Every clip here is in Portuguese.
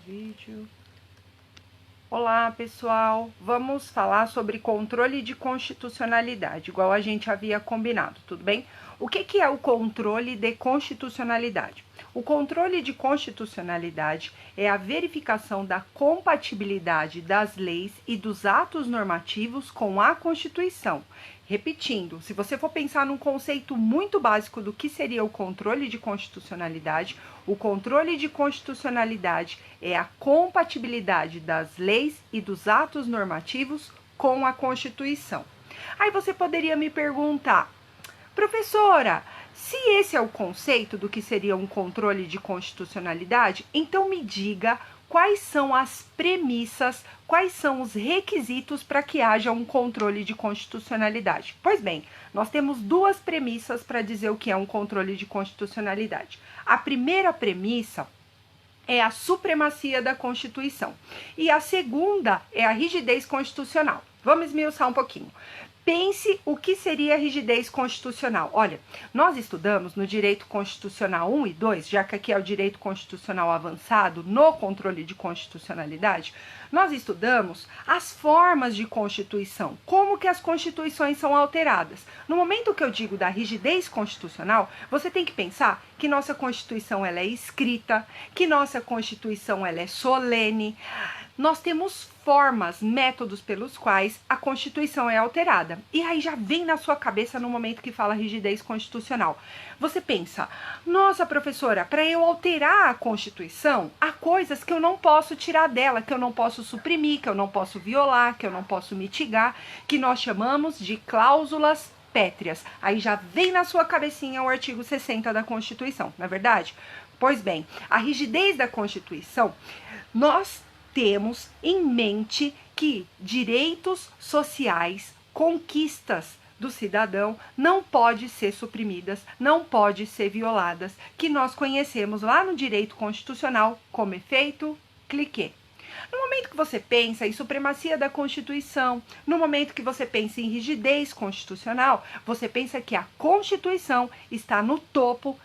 Vídeo. Olá, pessoal. Vamos falar sobre controle de constitucionalidade, igual a gente havia combinado, tudo bem? O que é o controle de constitucionalidade? O controle de constitucionalidade é a verificação da compatibilidade das leis e dos atos normativos com a Constituição. Repetindo, se você for pensar num conceito muito básico do que seria o controle de constitucionalidade, o controle de constitucionalidade é a compatibilidade das leis e dos atos normativos com a Constituição. Aí você poderia me perguntar, professora, se esse é o conceito do que seria um controle de constitucionalidade, então me diga quais são as premissas, quais são os requisitos para que haja um controle de constitucionalidade. Pois bem, nós temos duas premissas para dizer o que é um controle de constitucionalidade. A primeira premissa é a supremacia da Constituição e a segunda é a rigidez constitucional. Vamos esmiuçar um pouquinho. Pense o que seria a rigidez constitucional. Olha, nós estudamos no direito constitucional 1 e 2, já que aqui é o direito constitucional avançado no controle de constitucionalidade, nós estudamos as formas de constituição, como que as constituições são alteradas. No momento que eu digo da rigidez constitucional, você tem que pensar que nossa Constituição ela é escrita, que nossa Constituição ela é solene. Nós temos formas, métodos pelos quais a Constituição é alterada. E aí já vem na sua cabeça no momento que fala rigidez constitucional. Você pensa, nossa professora, para eu alterar a Constituição, há coisas que eu não posso tirar dela, que eu não posso suprimir, que eu não posso violar, que eu não posso mitigar, que nós chamamos de cláusulas pétreas. Aí já vem na sua cabecinha o artigo 60 da Constituição, não é verdade? Pois bem, a rigidez da Constituição, nós temos em mente que direitos sociais, conquistas do cidadão não pode ser suprimidas, não pode ser violadas, que nós conhecemos lá no direito constitucional como efeito cliquet. No momento que você pensa em supremacia da Constituição, no momento que você pensa em rigidez constitucional, você pensa que a Constituição está no topo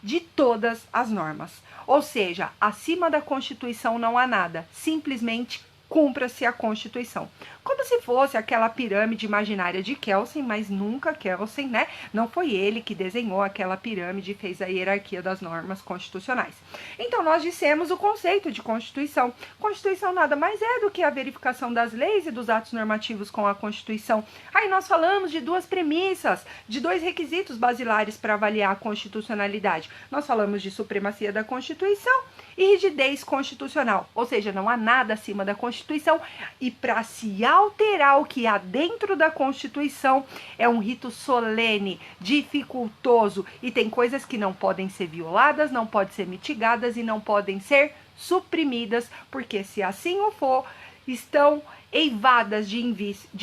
de todas as normas. Ou seja, acima da Constituição não há nada, simplesmente cumpra-se a Constituição. Como se fosse aquela pirâmide imaginária de Kelsen, mas nunca Kelsen, né? Não foi ele que desenhou aquela pirâmide e fez a hierarquia das normas constitucionais. Então, nós dissemos o conceito de Constituição. Constituição nada mais é do que a verificação das leis e dos atos normativos com a Constituição. Aí nós falamos de duas premissas, de dois requisitos basilares para avaliar a constitucionalidade. Nós falamos de supremacia da Constituição e rigidez constitucional, ou seja, não há nada acima da Constituição, e para se alterar o que há dentro da Constituição é um rito solene, dificultoso, e tem coisas que não podem ser violadas, não podem ser mitigadas e não podem ser suprimidas, porque se assim o for, estão eivadas de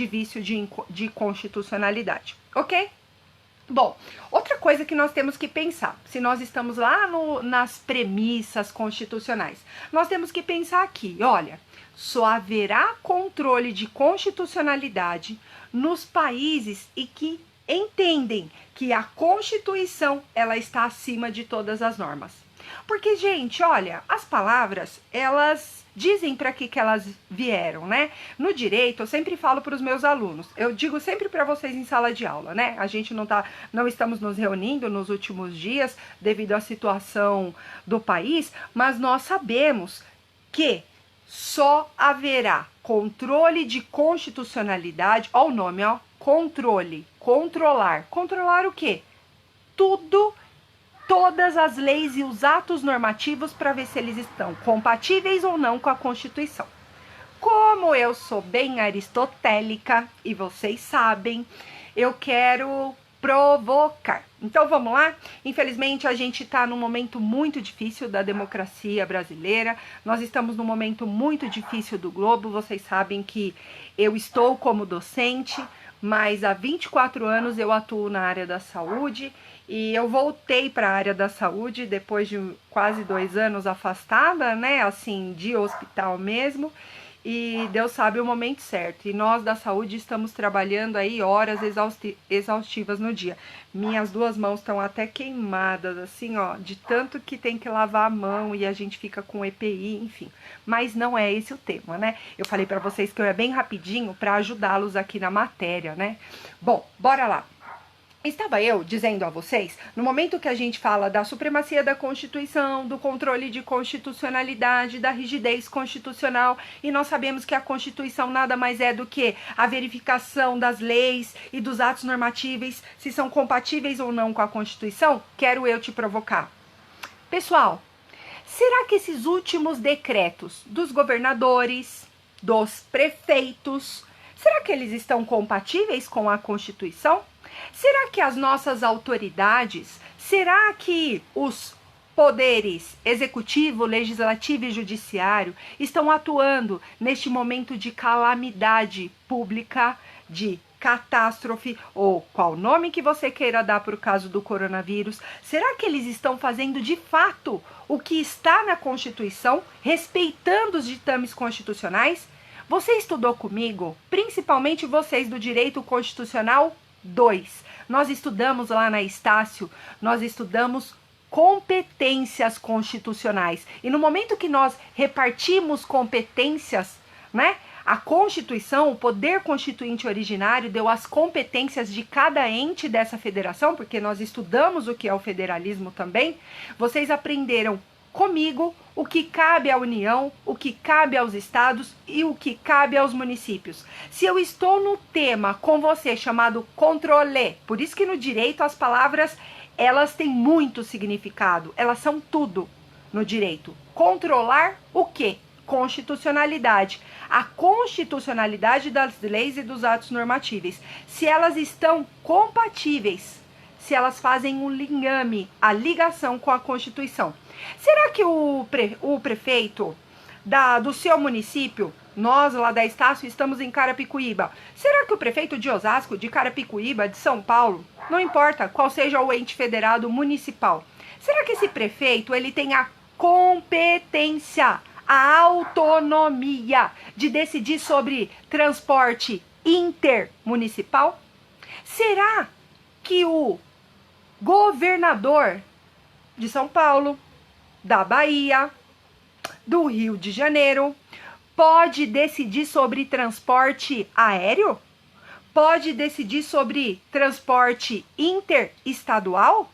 vício de constitucionalidade, ok? Bom, outra coisa que nós temos que pensar, se nós estamos lá nas premissas constitucionais, nós temos que pensar aqui, olha, só haverá controle de constitucionalidade nos países e que entendem que a Constituição ela está acima de todas as normas. Porque, gente, olha, as palavras, elas dizem para que elas vieram, né? No direito, eu sempre falo para os meus alunos, eu digo sempre para vocês em sala de aula, né? A gente não estamos nos reunindo nos últimos dias devido à situação do país, mas nós sabemos que só haverá controle de constitucionalidade, ó o nome, ó, controle, controlar. Controlar o quê? Tudo, todas as leis e os atos normativos para ver se eles estão compatíveis ou não com a Constituição. Como eu sou bem aristotélica, e vocês sabem, eu quero provocar. Então vamos lá? Infelizmente a gente está num momento muito difícil da democracia brasileira, nós estamos num momento muito difícil do globo, vocês sabem que eu estou como docente, mas há 24 anos eu atuo na área da saúde e eu voltei para a área da saúde depois de quase 2 anos afastada, né, assim, de hospital mesmo. e Deus sabe o momento certo. E nós da saúde estamos trabalhando aí horas exaustivas no dia. Minhas duas mãos estão até queimadas, assim, ó, de tanto que tem que lavar a mão e a gente fica com EPI, enfim. Mas não é esse o tema, né? Eu falei pra vocês que eu ia bem rapidinho pra ajudá-los aqui na matéria, né? Bom, bora lá. Estava eu dizendo a vocês, no momento que a gente fala da supremacia da Constituição, do controle de constitucionalidade, da rigidez constitucional, e nós sabemos que a Constituição nada mais é do que a verificação das leis e dos atos normativos, se são compatíveis ou não com a Constituição, quero eu te provocar. Pessoal, será que esses últimos decretos dos governadores, dos prefeitos, será que eles estão compatíveis com a Constituição? Será que as nossas autoridades, será que os poderes executivo, legislativo e judiciário estão atuando neste momento de calamidade pública, de catástrofe, ou qual nome que você queira dar para o caso do coronavírus? Será que eles estão fazendo de fato o que está na Constituição, respeitando os ditames constitucionais? Você estudou comigo, principalmente vocês do Direito Constitucional 2. Nós estudamos lá na Estácio, nós estudamos competências constitucionais. E no momento que nós repartimos competências, né? A Constituição, o poder constituinte originário, deu as competências de cada ente dessa federação, porque nós estudamos o que é o federalismo também. Vocês aprenderam comigo o que cabe à União, o que cabe aos estados e o que cabe aos municípios. Se eu estou no tema com você chamado controle, por isso que no direito as palavras, elas têm muito significado, elas são tudo no direito. Controlar o quê? Constitucionalidade. A constitucionalidade das leis e dos atos normativos. Se elas estão compatíveis, se elas fazem um linkame, a ligação com a Constituição. Será que o prefeito do seu município, nós lá da Estácio estamos em Carapicuíba, será que o prefeito de Osasco, de Carapicuíba, de São Paulo, não importa qual seja o ente federado municipal, será que esse prefeito ele tem a competência, a autonomia de decidir sobre transporte intermunicipal? Será que o governador de São Paulo, da Bahia, do Rio de Janeiro, pode decidir sobre transporte aéreo? Pode decidir sobre transporte interestadual?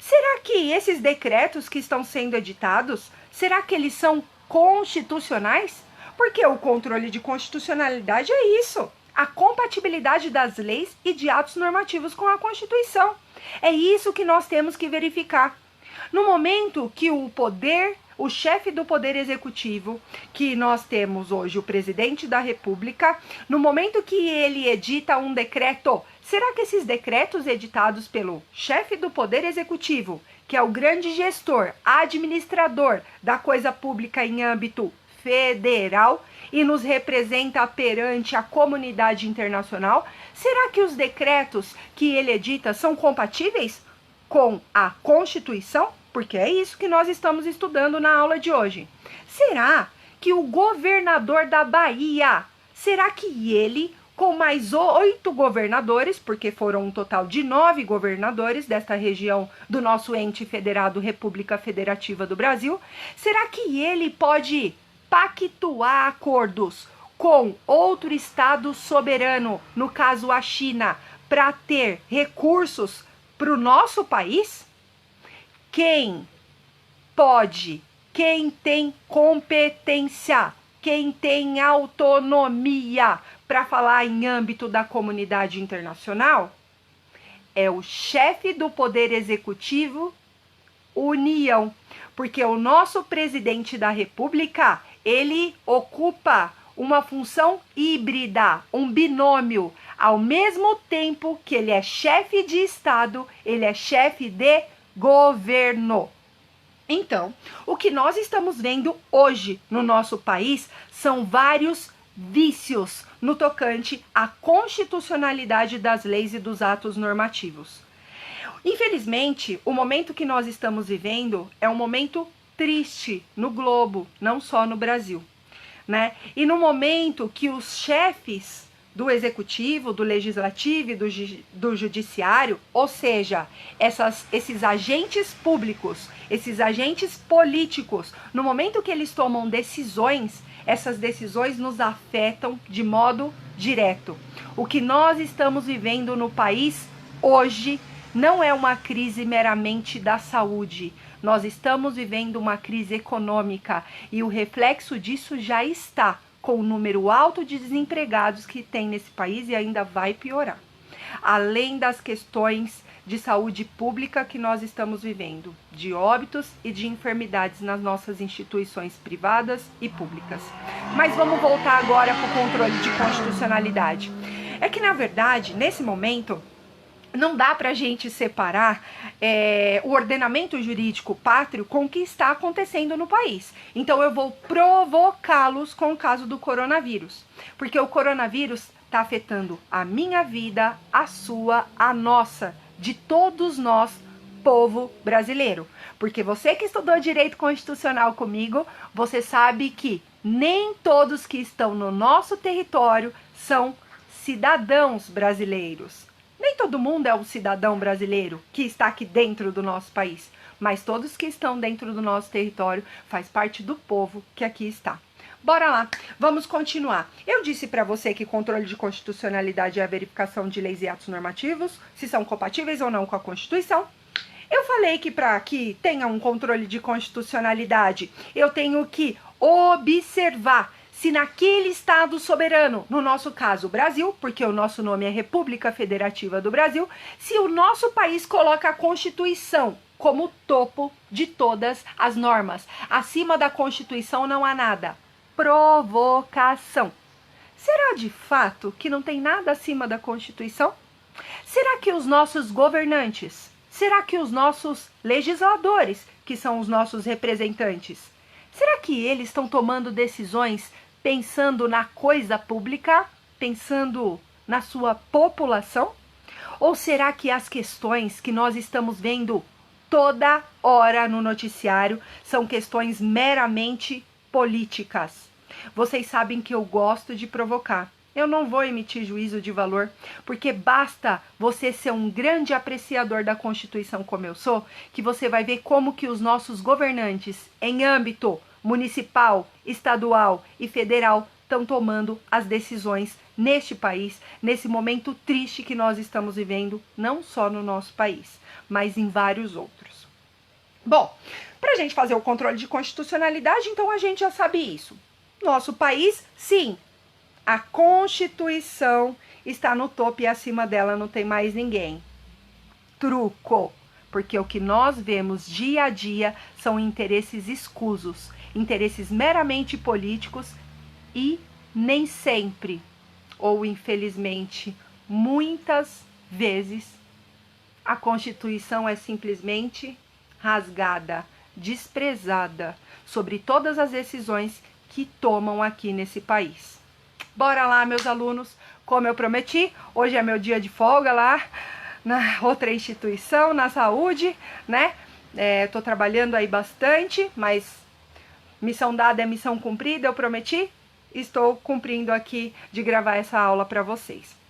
Será que esses decretos que estão sendo editados, será que eles são constitucionais? Porque o controle de constitucionalidade é isso, a compatibilidade das leis e de atos normativos com a Constituição. É isso que nós temos que verificar. No momento que o chefe do Poder Executivo, que nós temos hoje o presidente da República, no momento que ele edita um decreto, será que esses decretos editados pelo chefe do Poder Executivo, que é o grande gestor, administrador da coisa pública em âmbito federal e nos representa perante a comunidade internacional, será que os decretos que ele edita são compatíveis com a Constituição? Porque é isso que nós estamos estudando na aula de hoje. Será que o governador da Bahia, será que ele, com mais 8 governadores, porque foram um total de 9 governadores desta região do nosso ente federado República Federativa do Brasil, será que ele pode pactuar acordos com outro estado soberano, no caso a China, para ter recursos para o nosso país? Quem pode, quem tem competência, quem tem autonomia para falar em âmbito da comunidade internacional é o chefe do Poder Executivo, União, porque o nosso presidente da República, ele ocupa uma função híbrida, um binômio, ao mesmo tempo que ele é chefe de Estado, ele é chefe de governo. Então, o que nós estamos vendo hoje no nosso país são vários vícios no tocante à constitucionalidade das leis e dos atos normativos. Infelizmente, o momento que nós estamos vivendo é um momento triste no globo, não só no Brasil. né? E no momento que os chefes do executivo, do legislativo e do judiciário, ou seja, esses agentes públicos, esses agentes políticos, no momento que eles tomam decisões, essas decisões nos afetam de modo direto. O que nós estamos vivendo no país hoje não é uma crise meramente da saúde. Nós estamos vivendo uma crise econômica e o reflexo disso já está com o número alto de desempregados que tem nesse país e ainda vai piorar. Além das questões de saúde pública que nós estamos vivendo, de óbitos e de enfermidades nas nossas instituições privadas e públicas. Mas vamos voltar agora para o controle de constitucionalidade. É que, na verdade, nesse momento, não dá para a gente separar o ordenamento jurídico pátrio com o que está acontecendo no país. Então eu vou provocá-los com o caso do coronavírus, porque o coronavírus está afetando a minha vida, a sua, a nossa, de todos nós, povo brasileiro. Porque você que estudou direito constitucional comigo, você sabe que nem todos que estão no nosso território são cidadãos brasileiros. Nem todo mundo é um cidadão brasileiro que está aqui dentro do nosso país, mas todos que estão dentro do nosso território faz parte do povo que aqui está. Bora lá, vamos continuar. Eu disse para você que controle de constitucionalidade é a verificação de leis e atos normativos, se são compatíveis ou não com a Constituição. Eu falei que para que tenha um controle de constitucionalidade, eu tenho que observar se naquele Estado soberano, no nosso caso o Brasil, porque o nosso nome é República Federativa do Brasil, se o nosso país coloca a Constituição como topo de todas as normas. Acima da Constituição não há nada. Provocação. Será de fato que não tem nada acima da Constituição? Será que os nossos governantes, será que os nossos legisladores, que são os nossos representantes, será que eles estão tomando decisões pensando na coisa pública, pensando na sua população? Ou será que as questões que nós estamos vendo toda hora no noticiário são questões meramente políticas? Vocês sabem que eu gosto de provocar. Eu não vou emitir juízo de valor, porque basta você ser um grande apreciador da Constituição como eu sou, que você vai ver como que os nossos governantes, em âmbito municipal, estadual e federal, estão tomando as decisões neste país, nesse momento triste que nós estamos vivendo, não só no nosso país, mas em vários outros. Bom, para a gente fazer o controle de constitucionalidade, então a gente já sabe isso. Nosso país, sim, a Constituição está no topo e acima dela não tem mais ninguém. Truco, porque o que nós vemos dia a dia são interesses escusos, interesses meramente políticos e nem sempre, ou infelizmente, muitas vezes, a Constituição é simplesmente rasgada, desprezada sobre todas as decisões que tomam aqui nesse país. Bora lá, meus alunos, como eu prometi, hoje é meu dia de folga lá na outra instituição, na saúde, né? Tô trabalhando aí bastante, mas missão dada é missão cumprida, eu prometi, estou cumprindo aqui de gravar essa aula para vocês.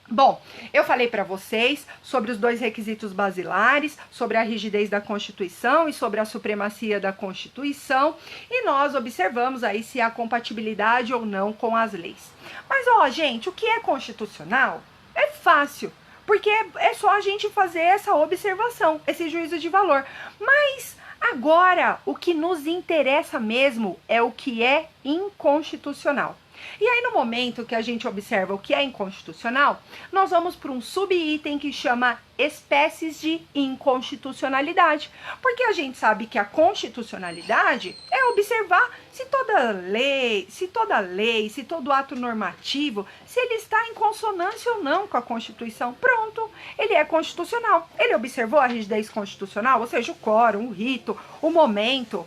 Bom, eu falei para vocês sobre os dois requisitos basilares, sobre a rigidez da Constituição e sobre a supremacia da Constituição, e nós observamos aí se há compatibilidade ou não com as leis. Mas, ó, gente, o que é constitucional é fácil, porque é só a gente fazer essa observação, esse juízo de valor. Mas agora, o que nos interessa mesmo é o que é inconstitucional. E aí, no momento que a gente observa o que é inconstitucional, nós vamos para um subitem que chama espécies de inconstitucionalidade. Porque a gente sabe que a constitucionalidade é observar se toda lei, se todo ato normativo, se ele está em consonância ou não com a Constituição. Pronto, ele é constitucional. Ele observou a rigidez constitucional, ou seja, o quórum, o rito, o momento.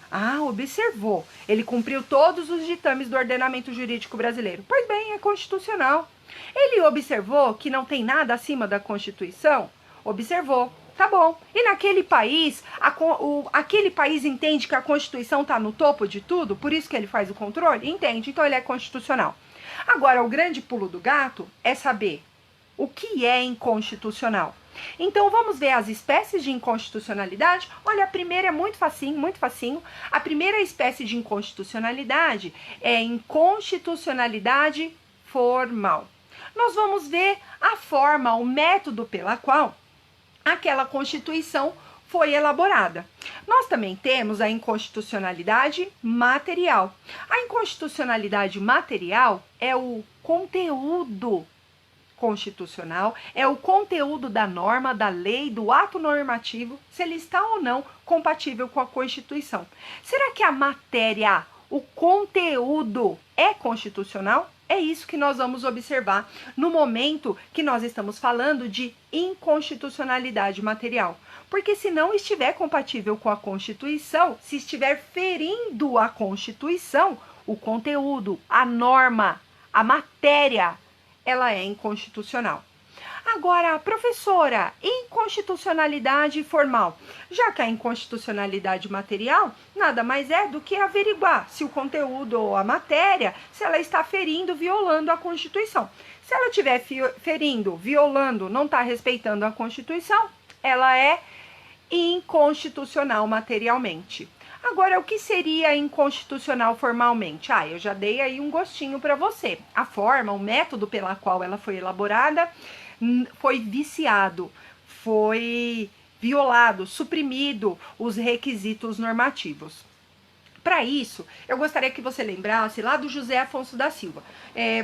Ah, observou. Ele cumpriu todos os ditames do ordenamento jurídico brasileiro. Pois bem, é constitucional. Ele observou que não tem nada acima da Constituição? Observou. Tá bom. E naquele país, aquele país entende que a Constituição está no topo de tudo, por isso que ele faz o controle? Entende, então ele é constitucional. Agora, o grande pulo do gato é saber o que é inconstitucional. Então, vamos ver as espécies de inconstitucionalidade. Olha, a primeira é muito facinho, muito facinho. A primeira espécie de inconstitucionalidade é inconstitucionalidade formal. Nós vamos ver a forma, o método pela qual aquela Constituição foi elaborada. Nós também temos a inconstitucionalidade material. A inconstitucionalidade material é o conteúdo constitucional, é o conteúdo da norma, da lei, do ato normativo, se ele está ou não compatível com a Constituição. Será que a matéria, o conteúdo é constitucional? É isso que nós vamos observar no momento que nós estamos falando de inconstitucionalidade material. Porque se não estiver compatível com a Constituição, se estiver ferindo a Constituição, o conteúdo, a norma, a matéria, ela é inconstitucional. Agora, professora, inconstitucionalidade formal. Já que a inconstitucionalidade material nada mais é do que averiguar se o conteúdo ou a matéria, se ela está ferindo, violando a Constituição. Se ela estiver ferindo, violando, não está respeitando a Constituição, ela é inconstitucional materialmente. Agora, o que seria inconstitucional formalmente? Eu já dei aí um gostinho para você. A forma, o método pela qual ela foi elaborada foi viciado, foi violado, suprimido os requisitos normativos. Para isso, eu gostaria que você lembrasse lá do José Afonso da Silva.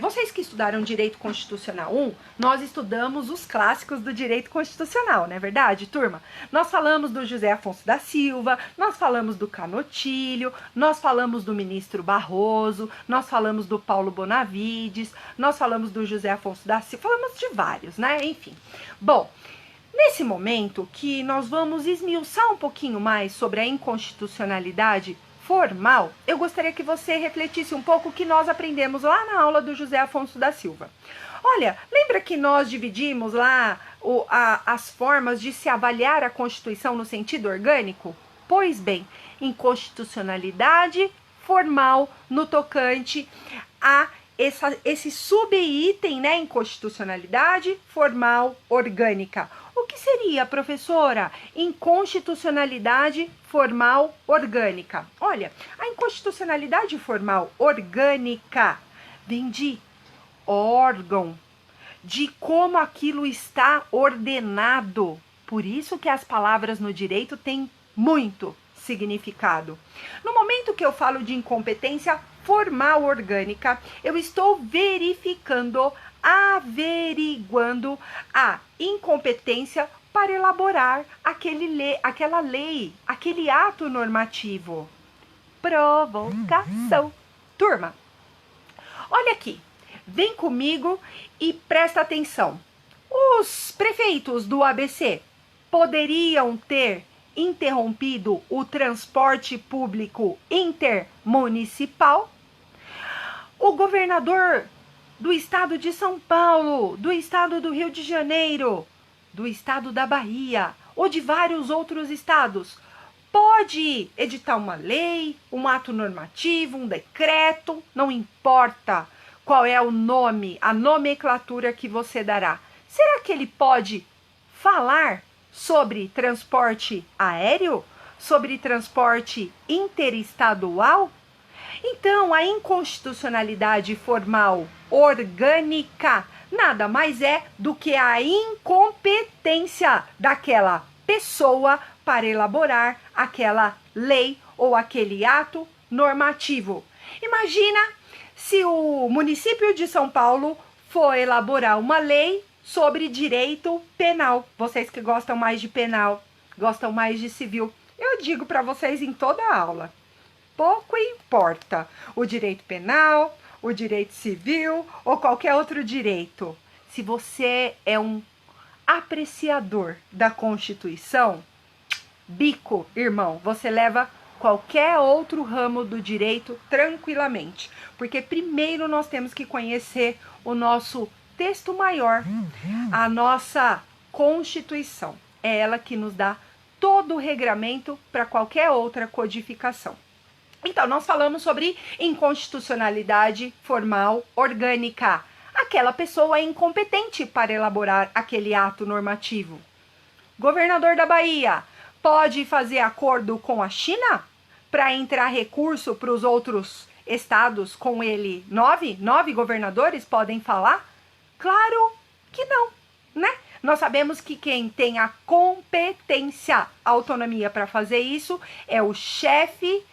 Vocês que estudaram Direito Constitucional 1, nós estudamos os clássicos do Direito Constitucional, não é verdade, turma? Nós falamos do José Afonso da Silva, nós falamos do Canotilho, nós falamos do ministro Barroso, nós falamos do Paulo Bonavides, nós falamos do José Afonso da Silva, falamos de vários, né? Enfim. Bom, nesse momento que nós vamos esmiuçar um pouquinho mais sobre a inconstitucionalidade formal, eu gostaria que você refletisse um pouco o que nós aprendemos lá na aula do José Afonso da Silva. Olha, lembra que nós dividimos lá as formas de se avaliar a Constituição no sentido orgânico? Pois bem, inconstitucionalidade formal no tocante a esse subitem, né, inconstitucionalidade formal orgânica. O que seria, professora, inconstitucionalidade formal orgânica? Olha, a inconstitucionalidade formal orgânica vem de órgão, de como aquilo está ordenado. Por isso que as palavras no direito têm muito significado. No momento que eu falo de incompetência formal orgânica, eu estou verificando, averiguando a incompetência para elaborar aquela lei, aquele ato normativo. Provocação. Turma, olha aqui, vem comigo e presta atenção. Os prefeitos do ABC poderiam ter interrompido o transporte público intermunicipal? O governador do estado de São Paulo, do estado do Rio de Janeiro, do estado da Bahia ou de vários outros estados pode editar uma lei, um ato normativo, um decreto, não importa qual é o nome, a nomenclatura que você dará. Será que ele pode falar sobre transporte aéreo? Sobre transporte interestadual? Então, a inconstitucionalidade formal orgânica nada mais é do que a incompetência daquela pessoa para elaborar aquela lei ou aquele ato normativo. Imagina se o município de São Paulo for elaborar uma lei sobre direito penal. Vocês que gostam mais de penal, gostam mais de civil, eu digo para vocês em toda a aula, pouco importa o direito penal, o direito civil ou qualquer outro direito. Se você é um apreciador da Constituição, bico, irmão, você leva qualquer outro ramo do direito tranquilamente. Porque primeiro nós temos que conhecer o nosso texto maior, a nossa Constituição. é ela que nos dá todo o regramento para qualquer outra codificação. Então, nós falamos sobre inconstitucionalidade formal orgânica. Aquela pessoa é incompetente para elaborar aquele ato normativo. Governador da Bahia pode fazer acordo com a China para entrar recurso para os outros estados com ele? Nove governadores podem falar? Claro que não, né? Nós sabemos que quem tem a competência, a autonomia para fazer isso é o chefe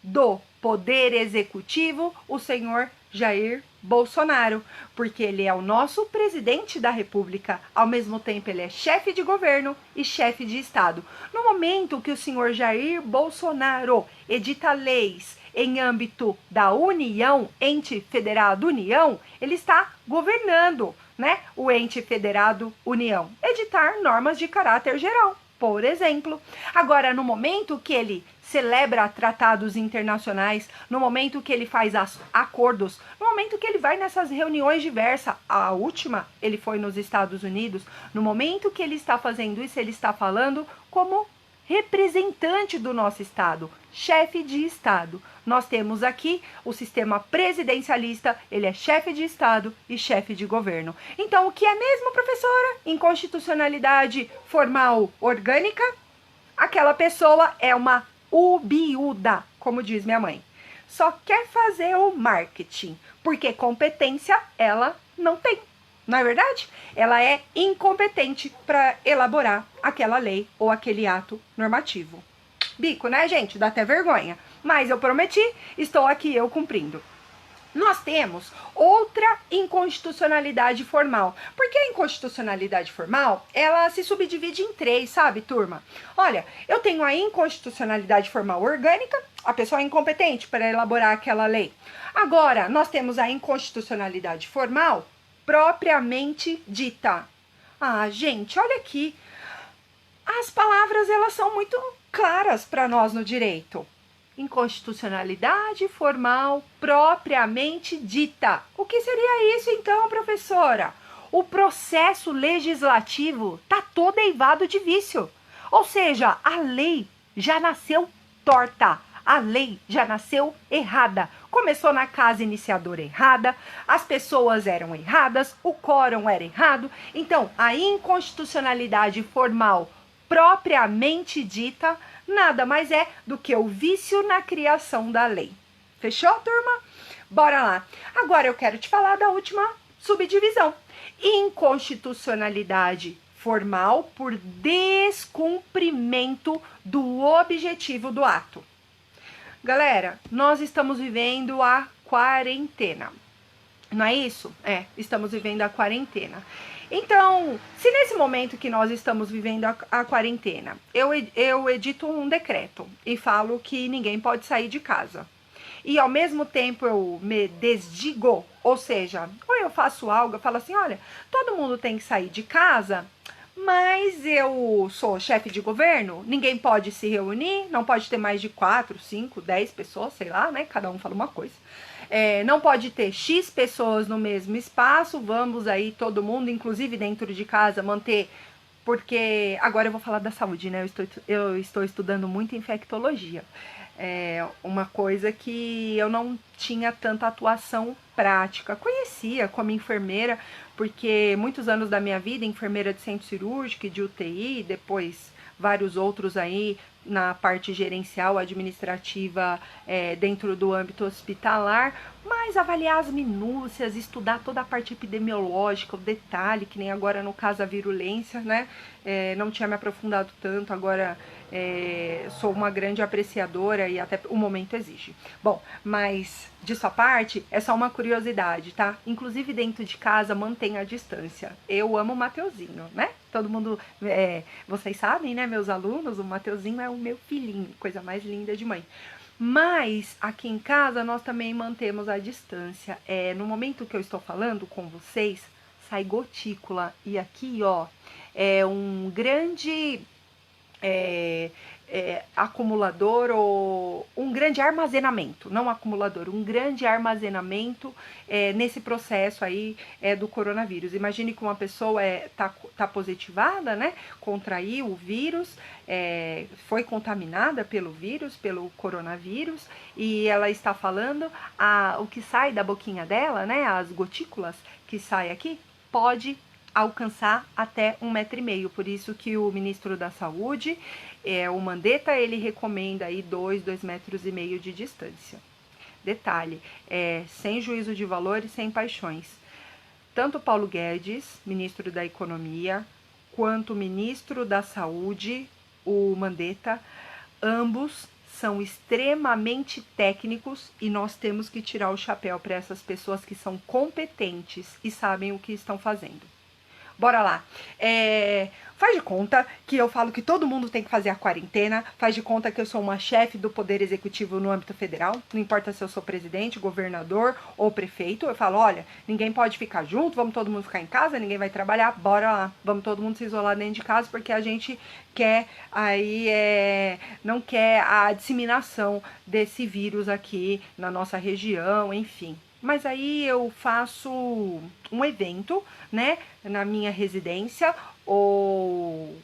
do Poder Executivo, o senhor Jair Bolsonaro, porque ele é o nosso presidente da República, ao mesmo tempo ele é chefe de governo e chefe de Estado. No momento que o senhor Jair Bolsonaro edita leis em âmbito da União, ente federado União, ele está governando, né, o ente federado União. Editar normas de caráter geral, por exemplo. Agora, no momento que ele celebra tratados internacionais, no momento que ele faz acordos, no momento que ele vai nessas reuniões diversas, a última ele foi nos Estados Unidos, no momento que ele está fazendo isso, ele está falando como representante do nosso Estado, chefe de Estado. Nós temos aqui o sistema presidencialista, ele é chefe de Estado e chefe de governo. Então, o que é mesmo, professora? Inconstitucionalidade formal orgânica? Aquela pessoa é uma ubiúda, como diz minha mãe. Só quer fazer o marketing, porque competência ela não tem. Não é verdade? Ela é incompetente para elaborar aquela lei ou aquele ato normativo. Bico, né, gente? Dá até vergonha. Mas eu prometi, estou aqui eu cumprindo. Nós temos outra inconstitucionalidade formal. Porque a inconstitucionalidade formal, ela se subdivide em três, sabe, turma? Olha, eu tenho a inconstitucionalidade formal orgânica, a pessoa é incompetente para elaborar aquela lei. Agora, nós temos a inconstitucionalidade formal propriamente dita. Ah, gente, olha aqui. As palavras, elas são muito claras para nós no direito. Inconstitucionalidade formal propriamente dita. O que seria isso então, professora? O processo legislativo está todo eivado de vício. Ou seja, a lei já nasceu torta. A lei já nasceu errada. Começou na casa iniciadora errada, as pessoas eram erradas, o quórum era errado. Então, a inconstitucionalidade formal propriamente dita nada mais é do que o vício na criação da lei. Fechou, turma? Bora lá. Agora eu quero te falar da última subdivisão. Inconstitucionalidade formal por descumprimento do objetivo do ato. Galera, nós estamos vivendo a quarentena. Não é isso? É, estamos vivendo a quarentena. Então, se nesse momento que nós estamos vivendo a quarentena, eu edito um decreto e falo que ninguém pode sair de casa, e ao mesmo tempo eu me desdigo, ou seja, ou eu faço algo, eu falo assim, olha, todo mundo tem que sair de casa, mas eu sou chefe de governo, ninguém pode se reunir, não pode ter mais de 4, 5, 10 pessoas, sei lá, né? Cada um fala uma coisa. Não pode ter X pessoas no mesmo espaço, vamos aí todo mundo, inclusive dentro de casa, manter... Porque agora eu vou falar da saúde, né? Eu estou estudando muito infectologia. É uma coisa que eu não tinha tanta atuação prática. Conhecia como enfermeira, porque muitos anos da minha vida, enfermeira de centro cirúrgico e de UTI, depois vários outros aí na parte gerencial, administrativa, dentro do âmbito hospitalar, mas avaliar as minúcias, estudar toda a parte epidemiológica, o detalhe, que nem agora no caso a virulência, né? Não tinha me aprofundado tanto, agora sou uma grande apreciadora e até o momento exige. Bom, mas disso à parte, é só uma curiosidade, tá? Inclusive dentro de casa, mantenha a distância. Eu amo o Mateuzinho, né? Todo mundo, vocês sabem, né, meus alunos, o Mateuzinho é o meu filhinho, coisa mais linda de mãe. Mas aqui em casa nós também mantemos a distância. No momento que eu estou falando com vocês, sai gotícula. E aqui, ó, é um grande acumulador ou um grande armazenamento, não acumulador, um grande armazenamento nesse processo aí do coronavírus. Imagine que uma pessoa tá positivada, né, contraiu o vírus, foi contaminada pelo vírus, pelo coronavírus, e ela está falando, o que sai da boquinha dela, né, as gotículas que saem aqui, pode alcançar até 1,5 metro. Por isso que o ministro da Saúde, o Mandetta, ele recomenda aí 2,5 metros de distância. Detalhe, sem juízo de valor e sem paixões. Tanto Paulo Guedes, ministro da Economia, quanto o ministro da Saúde, o Mandetta, ambos são extremamente técnicos e nós temos que tirar o chapéu para essas pessoas que são competentes e sabem o que estão fazendo. Bora lá. Faz de conta que eu falo que todo mundo tem que fazer a quarentena, faz de conta que eu sou uma chefe do Poder Executivo no âmbito federal, não importa se eu sou presidente, governador ou prefeito, eu falo, olha, ninguém pode ficar junto, vamos todo mundo ficar em casa, ninguém vai trabalhar, bora lá, vamos todo mundo se isolar dentro de casa, porque a gente quer não quer a disseminação desse vírus aqui na nossa região, enfim. Mas aí eu faço um evento, né, na minha residência ou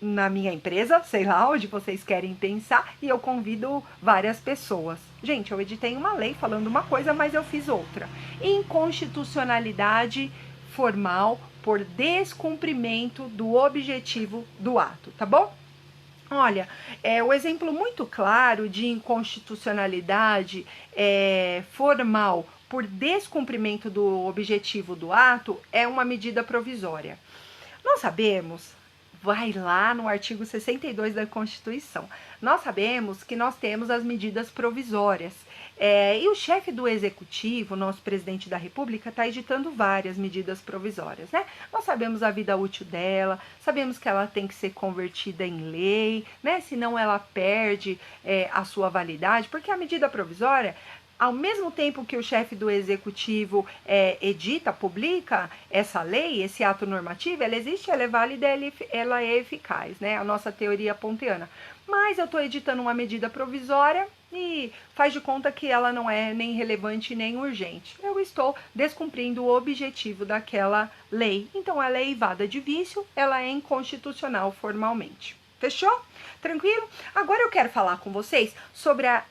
na minha empresa, sei lá, onde vocês querem pensar, e eu convido várias pessoas. Gente, eu editei uma lei falando uma coisa, mas eu fiz outra. Inconstitucionalidade formal por descumprimento do objetivo do ato, tá bom? Olha, o exemplo muito claro de inconstitucionalidade formal por descumprimento do objetivo do ato é uma medida provisória. Nós sabemos, vai lá no artigo 62 da Constituição, nós sabemos que nós temos as medidas provisórias. E o chefe do executivo, nosso presidente da República, está editando várias medidas provisórias, né? Nós sabemos a vida útil dela, sabemos que ela tem que ser convertida em lei, né? Senão ela perde a sua validade, porque a medida provisória, ao mesmo tempo que o chefe do executivo edita, publica essa lei, esse ato normativo, ela existe, ela é válida, ela é eficaz, né? A nossa teoria pontiana. Mas eu estou editando uma medida provisória e faz de conta que ela não é nem relevante nem urgente. Eu estou descumprindo o objetivo daquela lei. Então ela é eivada de vício, ela é inconstitucional formalmente. Fechou? Tranquilo? Agora eu quero falar com vocês sobre as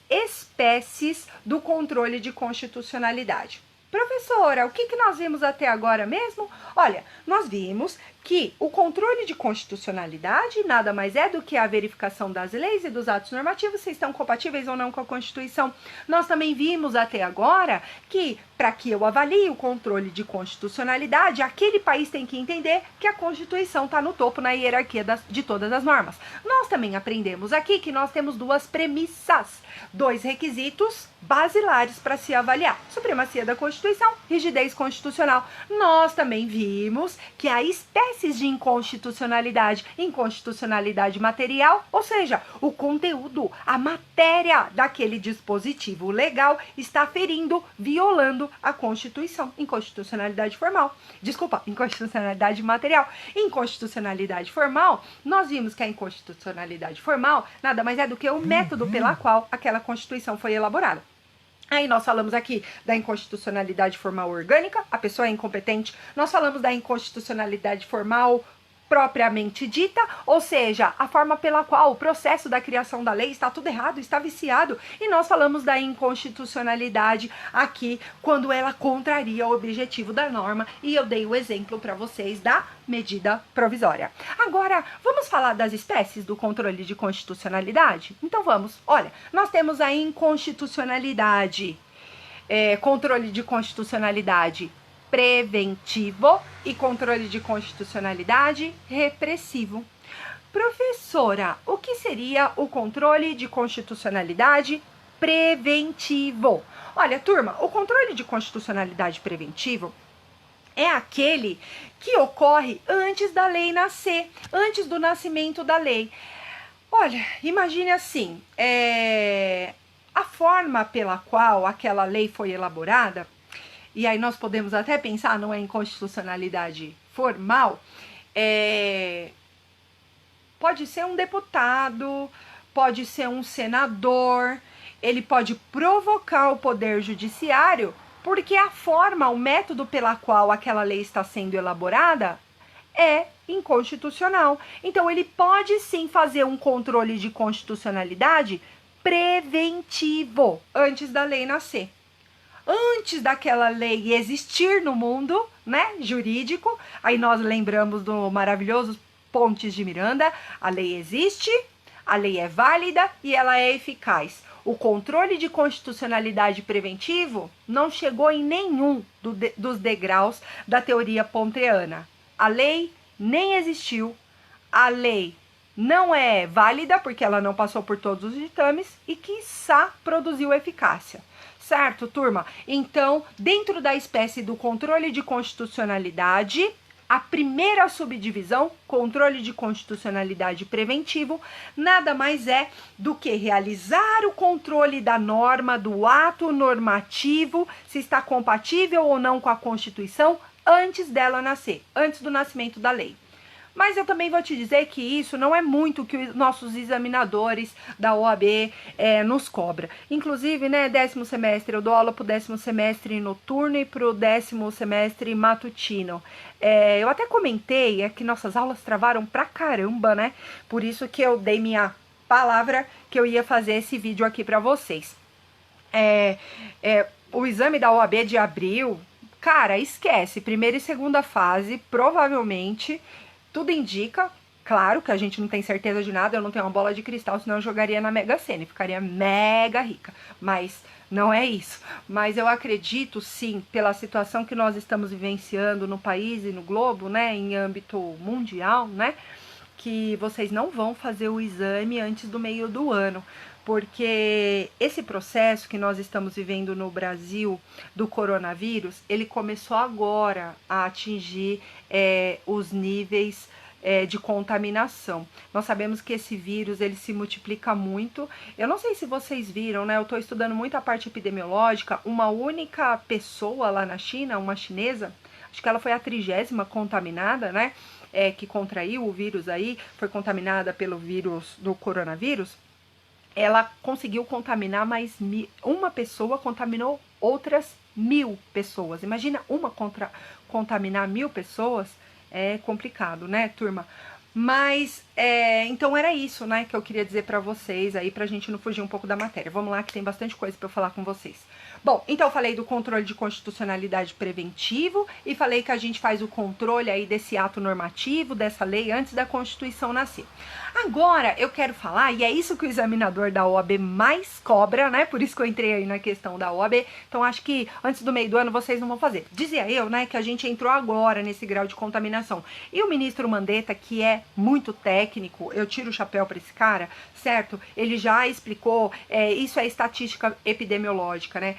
espécies do controle de constitucionalidade. Professora, o que nós vimos até agora mesmo? Olha, nós vimos que o controle de constitucionalidade nada mais é do que a verificação das leis e dos atos normativos se estão compatíveis ou não com a Constituição. Nós também vimos até agora que, para que eu avalie o controle de constitucionalidade, aquele país tem que entender que a Constituição está no topo na hierarquia de todas as normas. Nós também aprendemos aqui que nós temos duas premissas, dois requisitos basilares para se avaliar: supremacia da Constituição, rigidez constitucional. Nós também vimos que há espécies de inconstitucionalidade: inconstitucionalidade material, ou seja, o conteúdo, a matéria daquele dispositivo legal está ferindo, violando a Constituição. Inconstitucionalidade formal. Desculpa, inconstitucionalidade material. Inconstitucionalidade formal, nós vimos que a inconstitucionalidade formal nada mais é do que o método pela qual aquela Constituição foi elaborada. Aí nós falamos aqui da inconstitucionalidade formal orgânica, a pessoa é incompetente. Nós falamos da inconstitucionalidade formal propriamente dita, ou seja, a forma pela qual o processo da criação da lei está tudo errado, está viciado. E nós falamos da inconstitucionalidade aqui, quando ela contraria o objetivo da norma, e eu dei o exemplo para vocês da medida provisória. Agora, vamos falar das espécies do controle de constitucionalidade? Então vamos. Olha, nós temos a inconstitucionalidade, controle de constitucionalidade preventivo e controle de constitucionalidade repressivo. Professora, o que seria o controle de constitucionalidade preventivo? Olha, turma, o controle de constitucionalidade preventivo é aquele que ocorre antes da lei nascer, antes do nascimento da lei. Olha, imagine assim, a forma pela qual aquela lei foi elaborada, e aí nós podemos até pensar, não é inconstitucionalidade formal, Pode ser um deputado, pode ser um senador, ele pode provocar o poder judiciário, porque a forma, o método pela qual aquela lei está sendo elaborada é inconstitucional. Então, ele pode sim fazer um controle de constitucionalidade preventivo antes da lei nascer. Antes daquela lei existir no mundo, né, jurídico, aí nós lembramos do maravilhoso Pontes de Miranda, a lei existe, a lei é válida e ela é eficaz. O controle de constitucionalidade preventivo não chegou em nenhum dos degraus da teoria pontiana. A lei nem existiu, a lei não é válida porque ela não passou por todos os ditames e, quiçá, produziu eficácia. Certo, turma? Então, dentro da espécie do controle de constitucionalidade, a primeira subdivisão, controle de constitucionalidade preventivo, nada mais é do que realizar o controle da norma, do ato normativo, se está compatível ou não com a Constituição, antes dela nascer, antes do nascimento da lei. Mas eu também vou te dizer que isso não é muito que os nossos examinadores da OAB nos cobra. Inclusive, né, 10º semestre, eu dou aula pro 10º semestre noturno e pro 10º semestre matutino. Eu até comentei que nossas aulas travaram pra caramba, né? Por isso que eu dei minha palavra que eu ia fazer esse vídeo aqui pra vocês. O exame da OAB de abril, cara, esquece. Primeira e segunda fase, provavelmente... Tudo indica, claro que a gente não tem certeza de nada, eu não tenho uma bola de cristal, senão eu jogaria na Mega Sena e ficaria mega rica. Mas não é isso. Mas eu acredito, sim, pela situação que nós estamos vivenciando no país e no globo, né, em âmbito mundial, né, que vocês não vão fazer o exame antes do meio do ano. Porque esse processo que nós estamos vivendo no Brasil do coronavírus, ele começou agora a atingir os níveis de contaminação. Nós sabemos que esse vírus, ele se multiplica muito. Eu não sei se vocês viram, né? Eu estou estudando muito a parte epidemiológica. Uma única pessoa lá na China, uma chinesa, acho que ela foi a 30ª contaminada, né? Que contraiu o vírus aí, foi contaminada pelo vírus do coronavírus. Ela conseguiu contaminar uma pessoa, contaminou outras 1000 pessoas. Imagina contaminar 1000 pessoas, é complicado, né, turma? Mas, então era isso, né, que eu queria dizer pra vocês aí, pra gente não fugir um pouco da matéria. Vamos lá que tem bastante coisa pra eu falar com vocês. Bom, então eu falei do controle de constitucionalidade preventivo e falei que a gente faz o controle aí desse ato normativo, dessa lei, antes da Constituição nascer. Agora eu quero falar, e é isso que o examinador da OAB mais cobra, né? Por isso que eu entrei aí na questão da OAB. Então acho que antes do meio do ano vocês não vão fazer. Dizia eu, né, que a gente entrou agora nesse grau de contaminação. E o ministro Mandetta, que é muito técnico, eu tiro o chapéu para esse cara, certo? Ele já explicou, isso é estatística epidemiológica, né?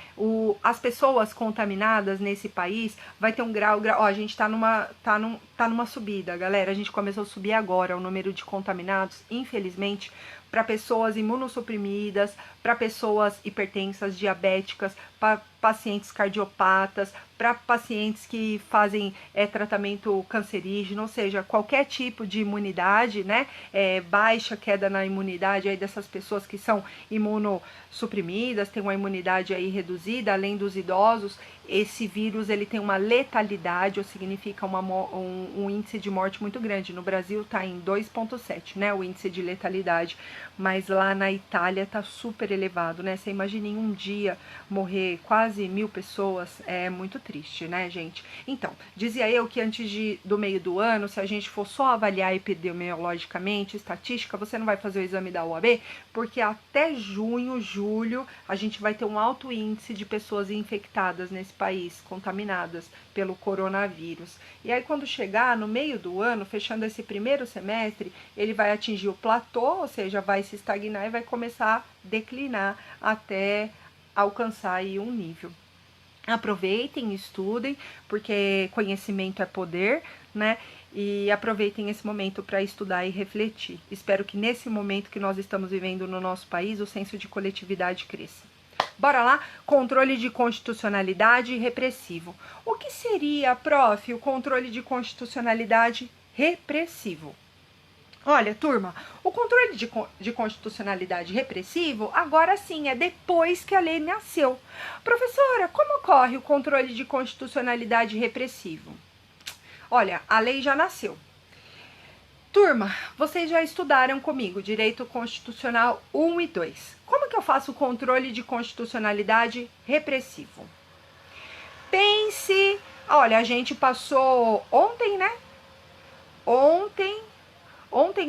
As pessoas contaminadas nesse país vai ter um grau, ó, a gente tá numa subida, galera. A gente começou a subir agora o número de contaminados, infelizmente, para pessoas imunossuprimidas, para pessoas hipertensas, diabéticas, para pacientes cardiopatas, para pacientes que fazem tratamento cancerígeno, ou seja, qualquer tipo de imunidade, né, baixa queda na imunidade aí dessas pessoas que são imunossuprimidas, tem uma imunidade aí reduzida, além dos idosos. Esse vírus, ele tem uma letalidade, ou significa um índice de morte muito grande. No Brasil tá em 2,7, né, o índice de letalidade, mas lá na Itália tá super elevado, né? Você imagina em um dia morrer quase 1000 pessoas, é muito triste, né, gente? Então, dizia eu que antes do meio do ano, se a gente for só avaliar epidemiologicamente, estatística, você não vai fazer o exame da OAB, porque até junho, julho, a gente vai ter um alto índice de pessoas infectadas nesse país, contaminadas pelo coronavírus. E aí, quando chegar no meio do ano, fechando esse primeiro semestre, ele vai atingir o platô, ou seja, vai se estagnar e vai começar a declinar até alcançar aí um nível. Aproveitem, estudem, porque conhecimento é poder, né? E aproveitem esse momento para estudar e refletir. Espero que nesse momento que nós estamos vivendo no nosso país, o senso de coletividade cresça. Bora lá? Controle de constitucionalidade repressivo. O que seria, prof, o controle de constitucionalidade repressivo? Olha, turma, o controle de constitucionalidade repressivo, agora sim, é depois que a lei nasceu. Professora, como ocorre o controle de constitucionalidade repressivo? Olha, a lei já nasceu. Turma, vocês já estudaram comigo Direito Constitucional 1 e 2. Como que eu faço o controle de constitucionalidade repressivo? Pense, olha, a gente passou ontem, né? Ontem,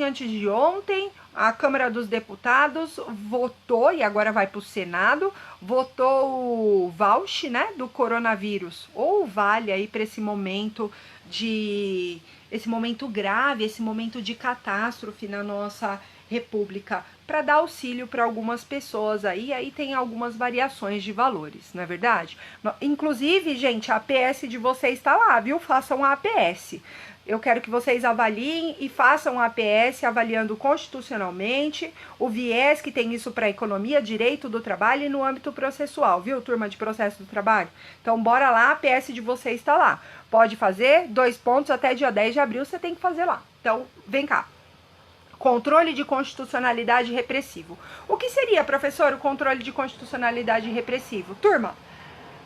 antes de ontem, a Câmara dos Deputados votou, e agora vai para o Senado, votou o voucher, né, do coronavírus, ou vale aí para esse momento grave, esse momento de catástrofe na nossa república, para dar auxílio para algumas pessoas aí tem algumas variações de valores, não é verdade? Inclusive, gente, a APS de vocês está lá, viu? Façam a APS. Eu quero que vocês avaliem e façam a APS avaliando constitucionalmente o viés que tem isso para a economia, direito do trabalho e no âmbito processual, viu, turma de processo do trabalho? Então, bora lá, a APS de vocês está lá. Pode fazer, 2 pontos, até dia 10 de abril você tem que fazer lá. Então, vem cá. Controle de constitucionalidade repressivo. O que seria, professor, o controle de constitucionalidade repressivo? Turma,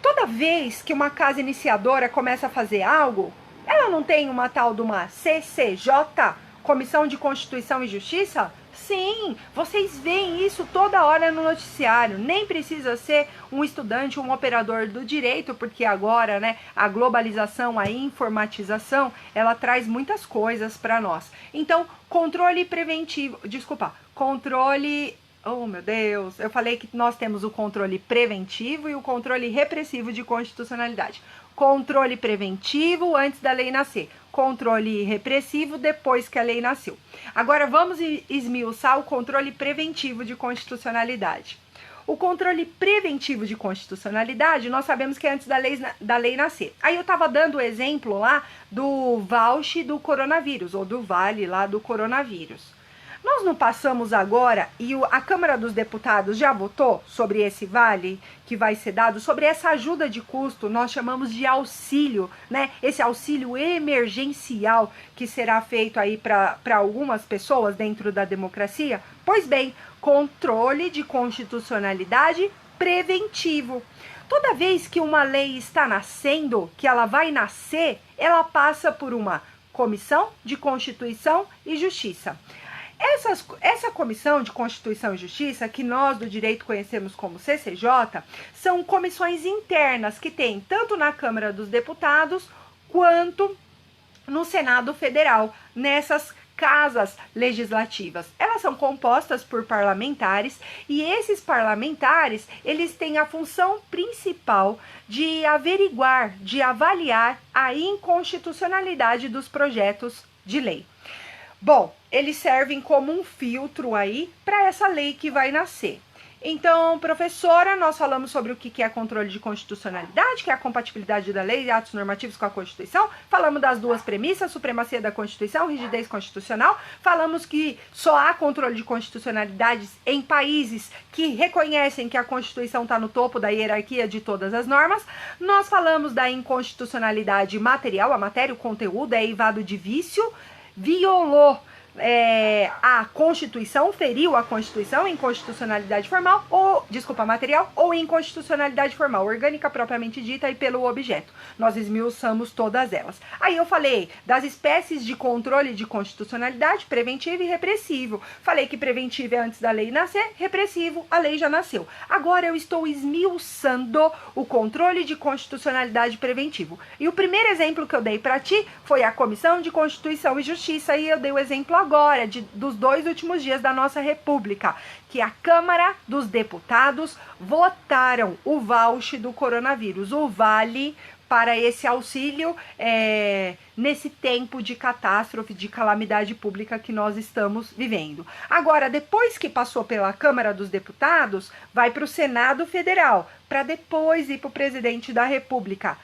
toda vez que uma casa iniciadora começa a fazer algo, ela não tem uma tal de uma CCJ, Comissão de Constituição e Justiça? Sim, vocês veem isso toda hora no noticiário. Nem precisa ser um estudante, um operador do direito, porque agora, né, a globalização, a informatização, ela traz muitas coisas para nós. Então, Oh, meu Deus, eu falei que nós temos o controle preventivo e o controle repressivo de constitucionalidade. Controle preventivo antes da lei nascer, controle repressivo depois que a lei nasceu. Agora vamos esmiuçar o controle preventivo de constitucionalidade. O controle preventivo de constitucionalidade, nós sabemos que é antes da lei nascer. Aí eu estava dando o exemplo lá do voucher do coronavírus, ou do vale lá do coronavírus. Nós não passamos agora, e a Câmara dos Deputados já votou sobre esse vale que vai ser dado, sobre essa ajuda de custo, nós chamamos de auxílio, né? Esse auxílio emergencial que será feito aí para algumas pessoas dentro da democracia? Pois bem, controle de constitucionalidade preventivo. Toda vez que uma lei está nascendo, que ela vai nascer, ela passa por uma Comissão de Constituição e Justiça. Essa Comissão de Constituição e Justiça, que nós do direito conhecemos como CCJ, são comissões internas que tem tanto na Câmara dos Deputados quanto no Senado Federal, nessas casas legislativas. Elas são compostas por parlamentares e esses parlamentares, eles têm a função principal de averiguar, de avaliar a inconstitucionalidade dos projetos de lei. Bom, eles servem como um filtro aí para essa lei que vai nascer. Então, professora, nós falamos sobre o que é controle de constitucionalidade, que é a compatibilidade da lei e atos normativos com a Constituição. Falamos das duas premissas, supremacia da Constituição, rigidez constitucional. Falamos que só há controle de constitucionalidade em países que reconhecem que a Constituição está no topo da hierarquia de todas as normas. Nós falamos da inconstitucionalidade material, a matéria, o conteúdo é eivado de vício, violou a Constituição, feriu a Constituição, inconstitucionalidade formal, material, ou inconstitucionalidade formal, orgânica propriamente dita e pelo objeto. Nós esmiuçamos todas elas. Aí eu falei das espécies de controle de constitucionalidade, preventivo e repressivo. Falei que preventivo é antes da lei nascer, repressivo, a lei já nasceu. Agora eu estou esmiuçando o controle de constitucionalidade preventivo. E o primeiro exemplo que eu dei para ti foi a Comissão de Constituição e Justiça, e eu dei o exemplo agora dos 2 últimos dias da nossa república, que a Câmara dos Deputados votaram o voucher do coronavírus, o vale para esse auxílio nesse tempo de catástrofe, de calamidade pública que nós estamos vivendo. Agora, depois que passou pela Câmara dos Deputados, vai para o Senado Federal, para depois ir para o presidente da República.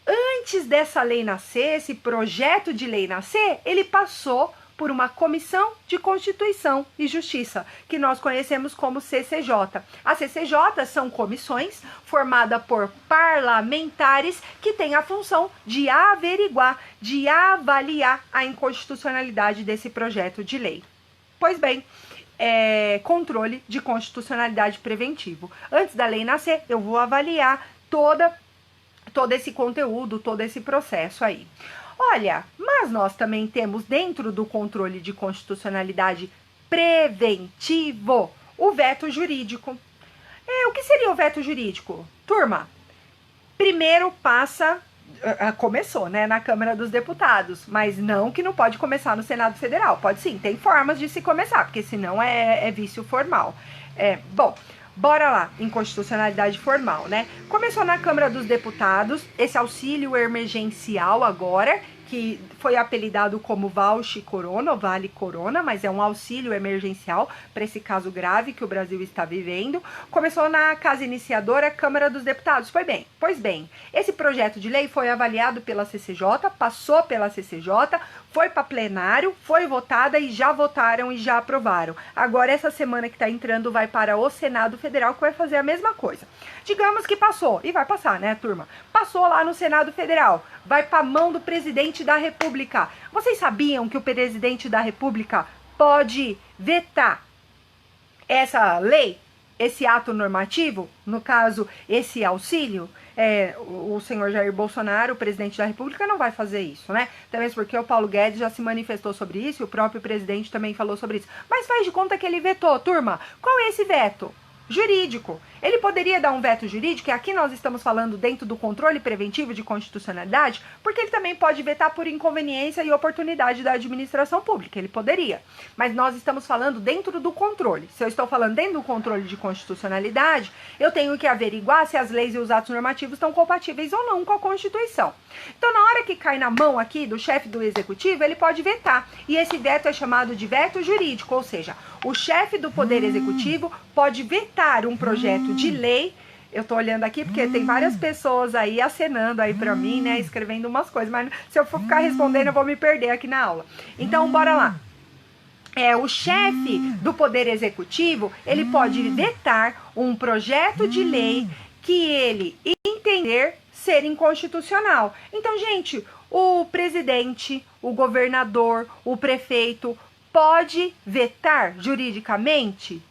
Antes dessa lei nascer, esse projeto de lei nascer, ele passou por uma Comissão de Constituição e Justiça, que nós conhecemos como CCJ. As CCJ são comissões formadas por parlamentares que têm a função de averiguar, de avaliar a inconstitucionalidade desse projeto de lei. Pois bem, controle de constitucionalidade preventivo. Antes da lei nascer, eu vou avaliar todo esse conteúdo, todo esse processo aí. Olha, mas nós também temos dentro do controle de constitucionalidade preventivo o veto jurídico. O que seria o veto jurídico? Turma, primeiro começou, né, na Câmara dos Deputados, mas não que não pode começar no Senado Federal. Pode sim, tem formas de se começar, porque senão é vício formal. Bom, bora lá, inconstitucionalidade formal, né? Começou na Câmara dos Deputados, esse auxílio emergencial agora, que foi apelidado como Voucher Corona, ou Vale Corona, mas é um auxílio emergencial para esse caso grave que o Brasil está vivendo. Começou na casa iniciadora, Câmara dos Deputados. Pois bem, esse projeto de lei foi avaliado pela CCJ, passou pela CCJ, foi para plenário, foi votada e já votaram e já aprovaram. Agora, essa semana que está entrando, vai para o Senado Federal, que vai fazer a mesma coisa. Digamos que passou, e vai passar, né, turma? Passou lá no Senado Federal, vai para a mão do presidente da República. Vocês sabiam que o presidente da República pode vetar essa lei, esse ato normativo, no caso, esse auxílio? O senhor Jair Bolsonaro, o presidente da República, não vai fazer isso, né? Também porque o Paulo Guedes já se manifestou sobre isso, e o próprio presidente também falou sobre isso. Mas faz de conta que ele vetou, turma. Qual é esse veto? Jurídico. Ele poderia dar um veto jurídico, e aqui nós estamos falando dentro do controle preventivo de constitucionalidade, porque ele também pode vetar por inconveniência e oportunidade da administração pública. Ele poderia. Mas nós estamos falando dentro do controle. Se eu estou falando dentro do controle de constitucionalidade, eu tenho que averiguar se as leis e os atos normativos estão compatíveis ou não com a Constituição. Então, na hora que cai na mão aqui do chefe do executivo, ele pode vetar. E esse veto é chamado de veto jurídico, ou seja, o chefe do Poder Executivo pode vetar um projeto de lei. Eu tô olhando aqui porque tem várias pessoas aí acenando aí pra mim, né, escrevendo umas coisas, mas se eu for ficar respondendo eu vou me perder aqui na aula. Então, bora lá. O chefe do Poder Executivo, ele pode vetar um projeto de lei que ele entender ser inconstitucional. Então, gente, o presidente, o governador, o prefeito pode vetar juridicamente?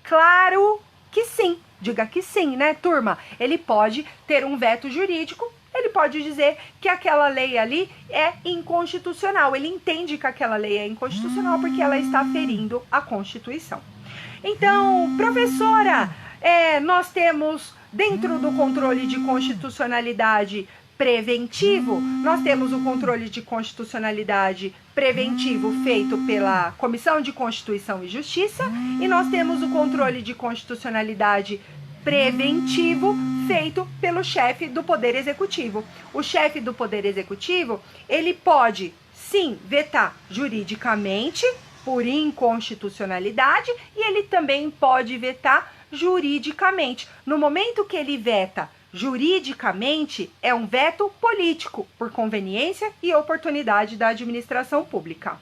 Claro que sim. Diga que sim, né, turma? Ele pode ter um veto jurídico, ele pode dizer que aquela lei ali é inconstitucional. Ele entende que aquela lei é inconstitucional porque ela está ferindo a Constituição. Então, professora, nós temos dentro do controle de constitucionalidade preventivo, nós temos o controle de constitucionalidade preventivo feito pela Comissão de Constituição e Justiça, e nós temos o controle de constitucionalidade preventivo feito pelo chefe do Poder Executivo. O chefe do Poder Executivo, ele pode, sim, vetar juridicamente por inconstitucionalidade, e ele também pode vetar juridicamente. No momento que ele veta juridicamente, é um veto político, por conveniência e oportunidade da administração pública.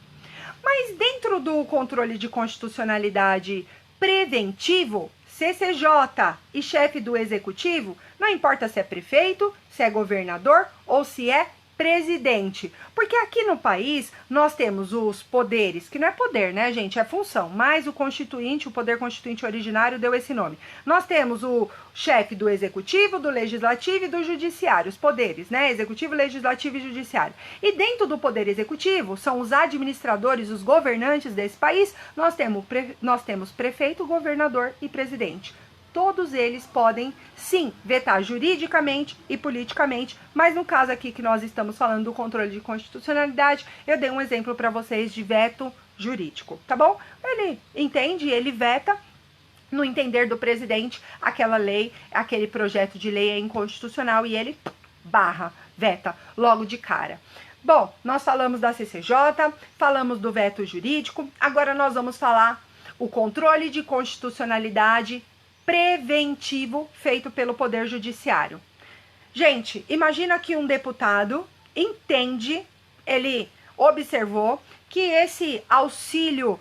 Mas dentro do controle de constitucionalidade preventivo, CCJ e chefe do executivo, não importa se é prefeito, se é governador ou se é presidente. Porque aqui no país nós temos os poderes, que não é poder, né, gente? É função, mas o constituinte, o poder constituinte originário deu esse nome. Nós temos o chefe do executivo, do legislativo e do judiciário, os poderes, né? Executivo, legislativo e judiciário. E dentro do poder executivo, são os administradores, os governantes desse país, nós temos prefeito, governador e presidente. Todos eles podem, sim, vetar juridicamente e politicamente, mas no caso aqui que nós estamos falando do controle de constitucionalidade, eu dei um exemplo para vocês de veto jurídico, tá bom? Ele entende, ele veta, no entender do presidente, aquela lei, aquele projeto de lei é inconstitucional e ele veta logo de cara. Bom, nós falamos da CCJ, falamos do veto jurídico, agora nós vamos falar o controle de constitucionalidade preventivo feito pelo Poder Judiciário. Gente, imagina que um deputado entende, ele observou que esse auxílio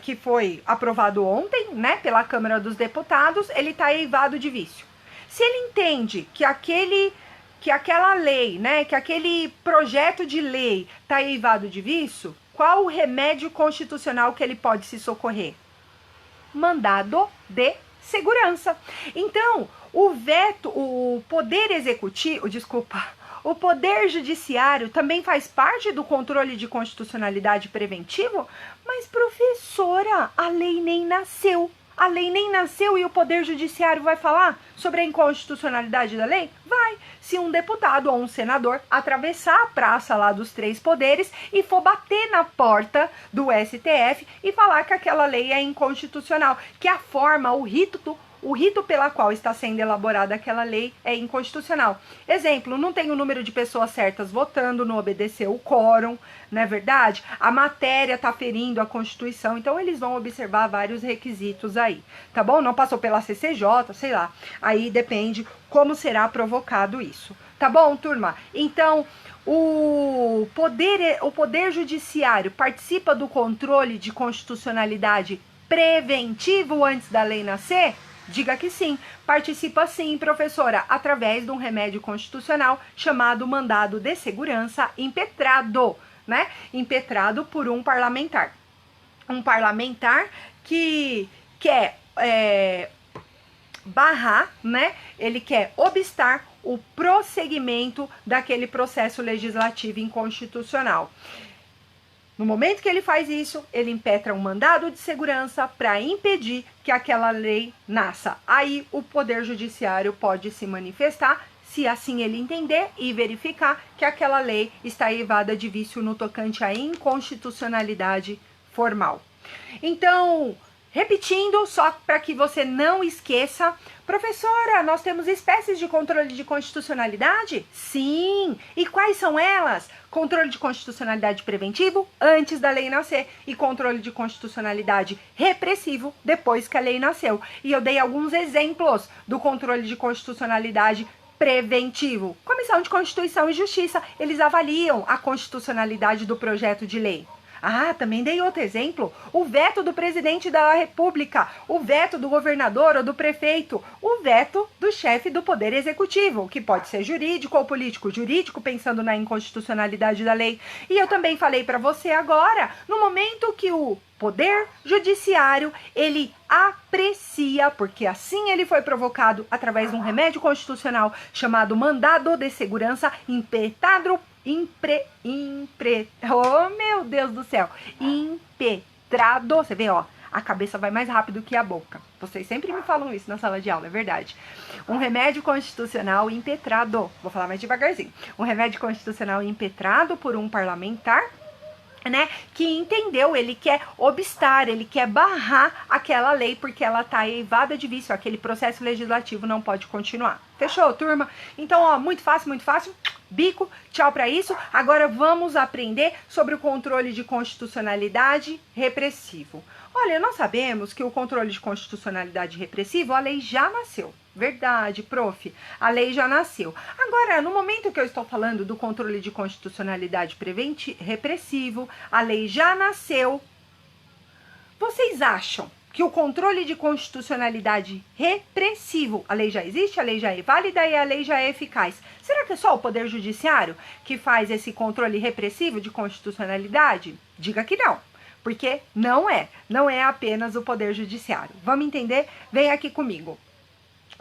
que foi aprovado ontem, né, pela Câmara dos Deputados, ele está eivado de vício. Se ele entende que aquela lei, né, que aquele projeto de lei está eivado de vício, qual o remédio constitucional que ele pode se socorrer? Mandado de segurança. Então, o poder executivo, o poder judiciário também faz parte do controle de constitucionalidade preventivo? Mas, professora, a lei nem nasceu. A lei nem nasceu e o Poder Judiciário vai falar sobre a inconstitucionalidade da lei? Vai. Se um deputado ou um senador atravessar a praça lá dos três poderes e for bater na porta do STF e falar que aquela lei é inconstitucional, que a forma, o rito pela qual está sendo elaborada aquela lei é inconstitucional. Exemplo, não tem o número de pessoas certas votando, não obedeceu o quórum, não é verdade? A matéria está ferindo a Constituição, então eles vão observar vários requisitos aí, tá bom? Não passou pela CCJ, sei lá. Aí depende como será provocado isso. Tá bom, turma? Então, o poder judiciário participa do controle de constitucionalidade preventivo antes da lei nascer? Diga que sim. Participa sim, professora, através de um remédio constitucional chamado mandado de segurança impetrado, né? Impetrado por um parlamentar. Um parlamentar que quer barrar, né? Ele quer obstar o prosseguimento daquele processo legislativo inconstitucional. No momento que ele faz isso, ele impetra um mandado de segurança para impedir que aquela lei nasça. Aí o Poder Judiciário pode se manifestar, se assim ele entender e verificar que aquela lei está eivada de vício no tocante à inconstitucionalidade formal. Então, repetindo, só para que você não esqueça, professora, nós temos espécies de controle de constitucionalidade? Sim! E quais são elas? Controle de constitucionalidade preventivo antes da lei nascer e controle de constitucionalidade repressivo depois que a lei nasceu. E eu dei alguns exemplos do controle de constitucionalidade preventivo. Comissão de Constituição e Justiça, eles avaliam a constitucionalidade do projeto de lei. Ah, também dei outro exemplo, o veto do presidente da República, o veto do governador ou do prefeito, o veto do chefe do Poder Executivo, que pode ser jurídico ou político, jurídico pensando na inconstitucionalidade da lei. E eu também falei para você agora, no momento que o Poder Judiciário, ele aprecia, porque assim ele foi provocado através de um remédio constitucional chamado mandado de segurança impetrado, oh meu Deus do céu, impetrado, você vê, ó, a cabeça vai mais rápido que a boca. Vocês sempre me falam isso na sala de aula, é verdade. Um remédio constitucional impetrado, vou falar mais devagarzinho, um remédio constitucional impetrado por um parlamentar, né, que entendeu, ele quer obstar, ele quer barrar aquela lei porque ela tá eivada de vício, aquele processo legislativo não pode continuar. Fechou, turma? Então, ó, muito fácil, bico, tchau pra isso. Agora vamos aprender sobre o controle de constitucionalidade repressivo. Olha, nós sabemos que o controle de constitucionalidade repressivo, a lei já nasceu. Verdade, prof. A lei já nasceu. Agora, no momento que eu estou falando do controle de constitucionalidade repressivo, a lei já nasceu. Vocês acham que o controle de constitucionalidade repressivo, a lei já existe, a lei já é válida e a lei já é eficaz? Será que é só o Poder Judiciário que faz esse controle repressivo de constitucionalidade? Diga que não. Porque não é apenas o Poder Judiciário. Vamos entender? Vem aqui comigo.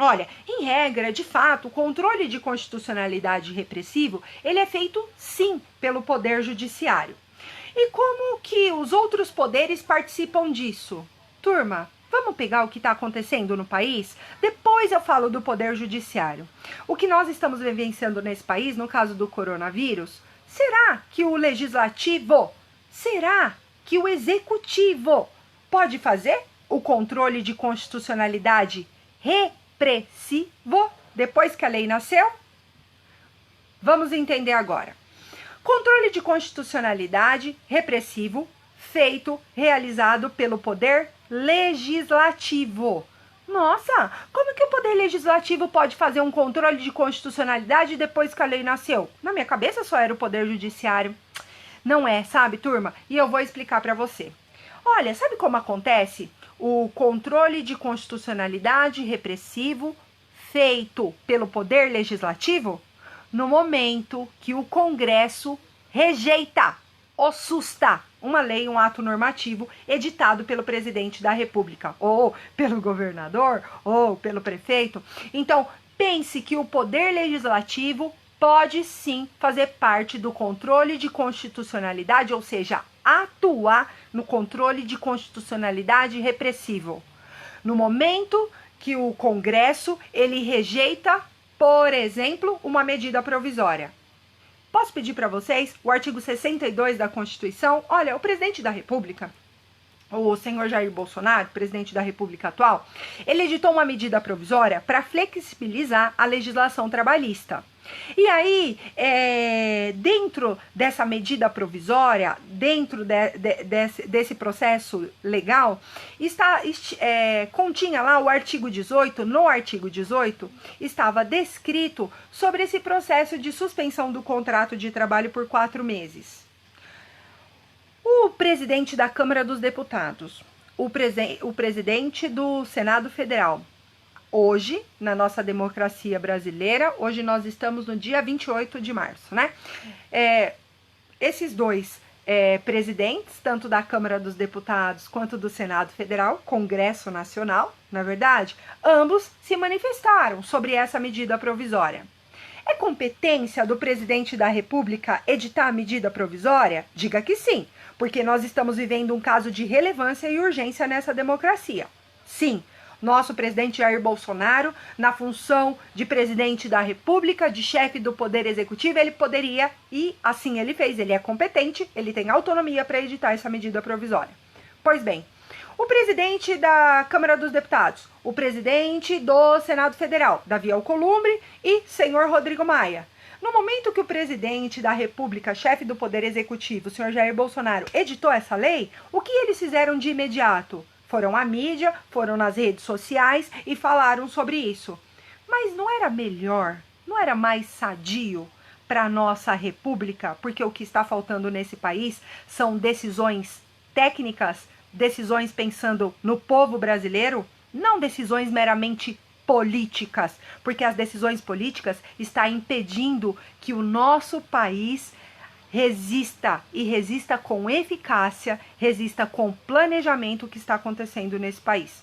Olha, em regra, de fato, o controle de constitucionalidade repressivo, ele é feito sim pelo Poder Judiciário. E como que os outros poderes participam disso? Turma, vamos pegar o que está acontecendo no país? Depois eu falo do Poder Judiciário. O que nós estamos vivenciando nesse país, no caso do coronavírus, será que o legislativo, será que o executivo pode fazer o controle de constitucionalidade repressivo depois que a lei nasceu? Vamos entender agora. Controle de constitucionalidade repressivo feito, realizado pelo Poder Legislativo. Nossa, como que o Poder Legislativo pode fazer um controle de constitucionalidade depois que a lei nasceu? Na minha cabeça só era o Poder Judiciário. Não é, sabe, turma? E eu vou explicar para você. Olha, sabe como acontece o controle de constitucionalidade repressivo feito pelo Poder Legislativo? No momento que o Congresso rejeita ou susta uma lei, um ato normativo editado pelo presidente da República, ou pelo governador, ou pelo prefeito. Então, pense que o Poder Legislativo pode sim fazer parte do controle de constitucionalidade, ou seja, atuar no controle de constitucionalidade repressivo. No momento que o Congresso ele rejeita, por exemplo, uma medida provisória. Posso pedir para vocês o artigo 62 da Constituição? Olha, o presidente da República, o senhor Jair Bolsonaro, presidente da República atual, ele editou uma medida provisória para flexibilizar a legislação trabalhista. E aí, dentro dessa medida provisória, dentro desse processo legal, continha lá o artigo 18, no artigo 18, estava descrito sobre esse processo de suspensão do contrato de trabalho por 4 meses. O presidente da Câmara dos Deputados, o presidente do Senado Federal, hoje, na nossa democracia brasileira, hoje nós estamos no dia 28 de março, né? Esses dois presidentes, tanto da Câmara dos Deputados quanto do Senado Federal, Congresso Nacional, na verdade, ambos se manifestaram sobre essa medida provisória. É competência do presidente da República editar a medida provisória? Diga que sim, porque nós estamos vivendo um caso de relevância e urgência nessa democracia. Sim. Nosso presidente Jair Bolsonaro, na função de presidente da República, de chefe do Poder Executivo, ele poderia, e assim ele fez, ele é competente, ele tem autonomia para editar essa medida provisória. Pois bem, o presidente da Câmara dos Deputados, o presidente do Senado Federal, Davi Alcolumbre e senhor Rodrigo Maia. No momento que o presidente da República, chefe do Poder Executivo, o senhor Jair Bolsonaro, editou essa lei, o que eles fizeram de imediato? Foram à mídia, foram nas redes sociais e falaram sobre isso. Mas não era melhor, não era mais sadio para a nossa república? Porque o que está faltando nesse país são decisões técnicas, decisões pensando no povo brasileiro, não decisões meramente políticas, porque as decisões políticas estão impedindo que o nosso país resista e resista com eficácia, resista com planejamento o que está acontecendo nesse país.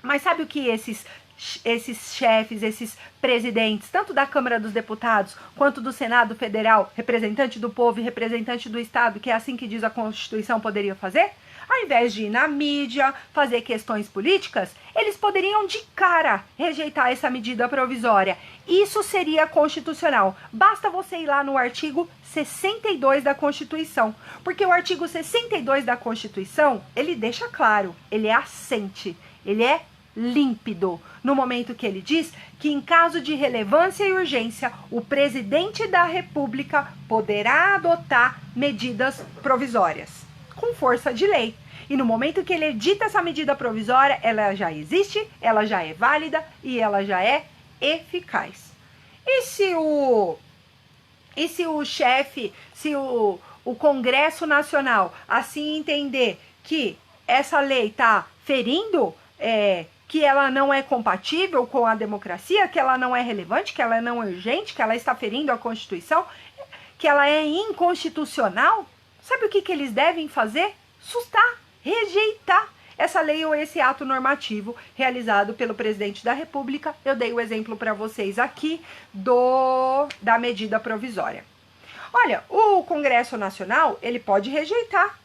Mas sabe o que esses chefes, esses presidentes, tanto da Câmara dos Deputados quanto do Senado Federal, representante do povo e representante do Estado, que é assim que diz a Constituição, poderia fazer? Ao invés de ir na mídia, fazer questões políticas, eles poderiam de cara rejeitar essa medida provisória. Isso seria constitucional. Basta você ir lá no artigo 62 da Constituição. Porque o artigo 62 da Constituição, ele deixa claro, ele é assente, ele é límpido, no momento que ele diz que em caso de relevância e urgência, o presidente da República poderá adotar medidas provisórias com força de lei. E no momento que ele edita essa medida provisória, ela já existe, ela já é válida e ela já é eficaz. E se o chefe, se o Congresso Nacional assim entender que essa lei está ferindo, que ela não é compatível com a democracia, que ela não é relevante, que ela não é urgente, que ela está ferindo a Constituição, que ela é inconstitucional, sabe o que eles devem fazer? Sustar, rejeitar essa lei ou esse ato normativo realizado pelo presidente da República. Eu dei o exemplo para vocês aqui da medida provisória. Olha, o Congresso Nacional, ele pode rejeitar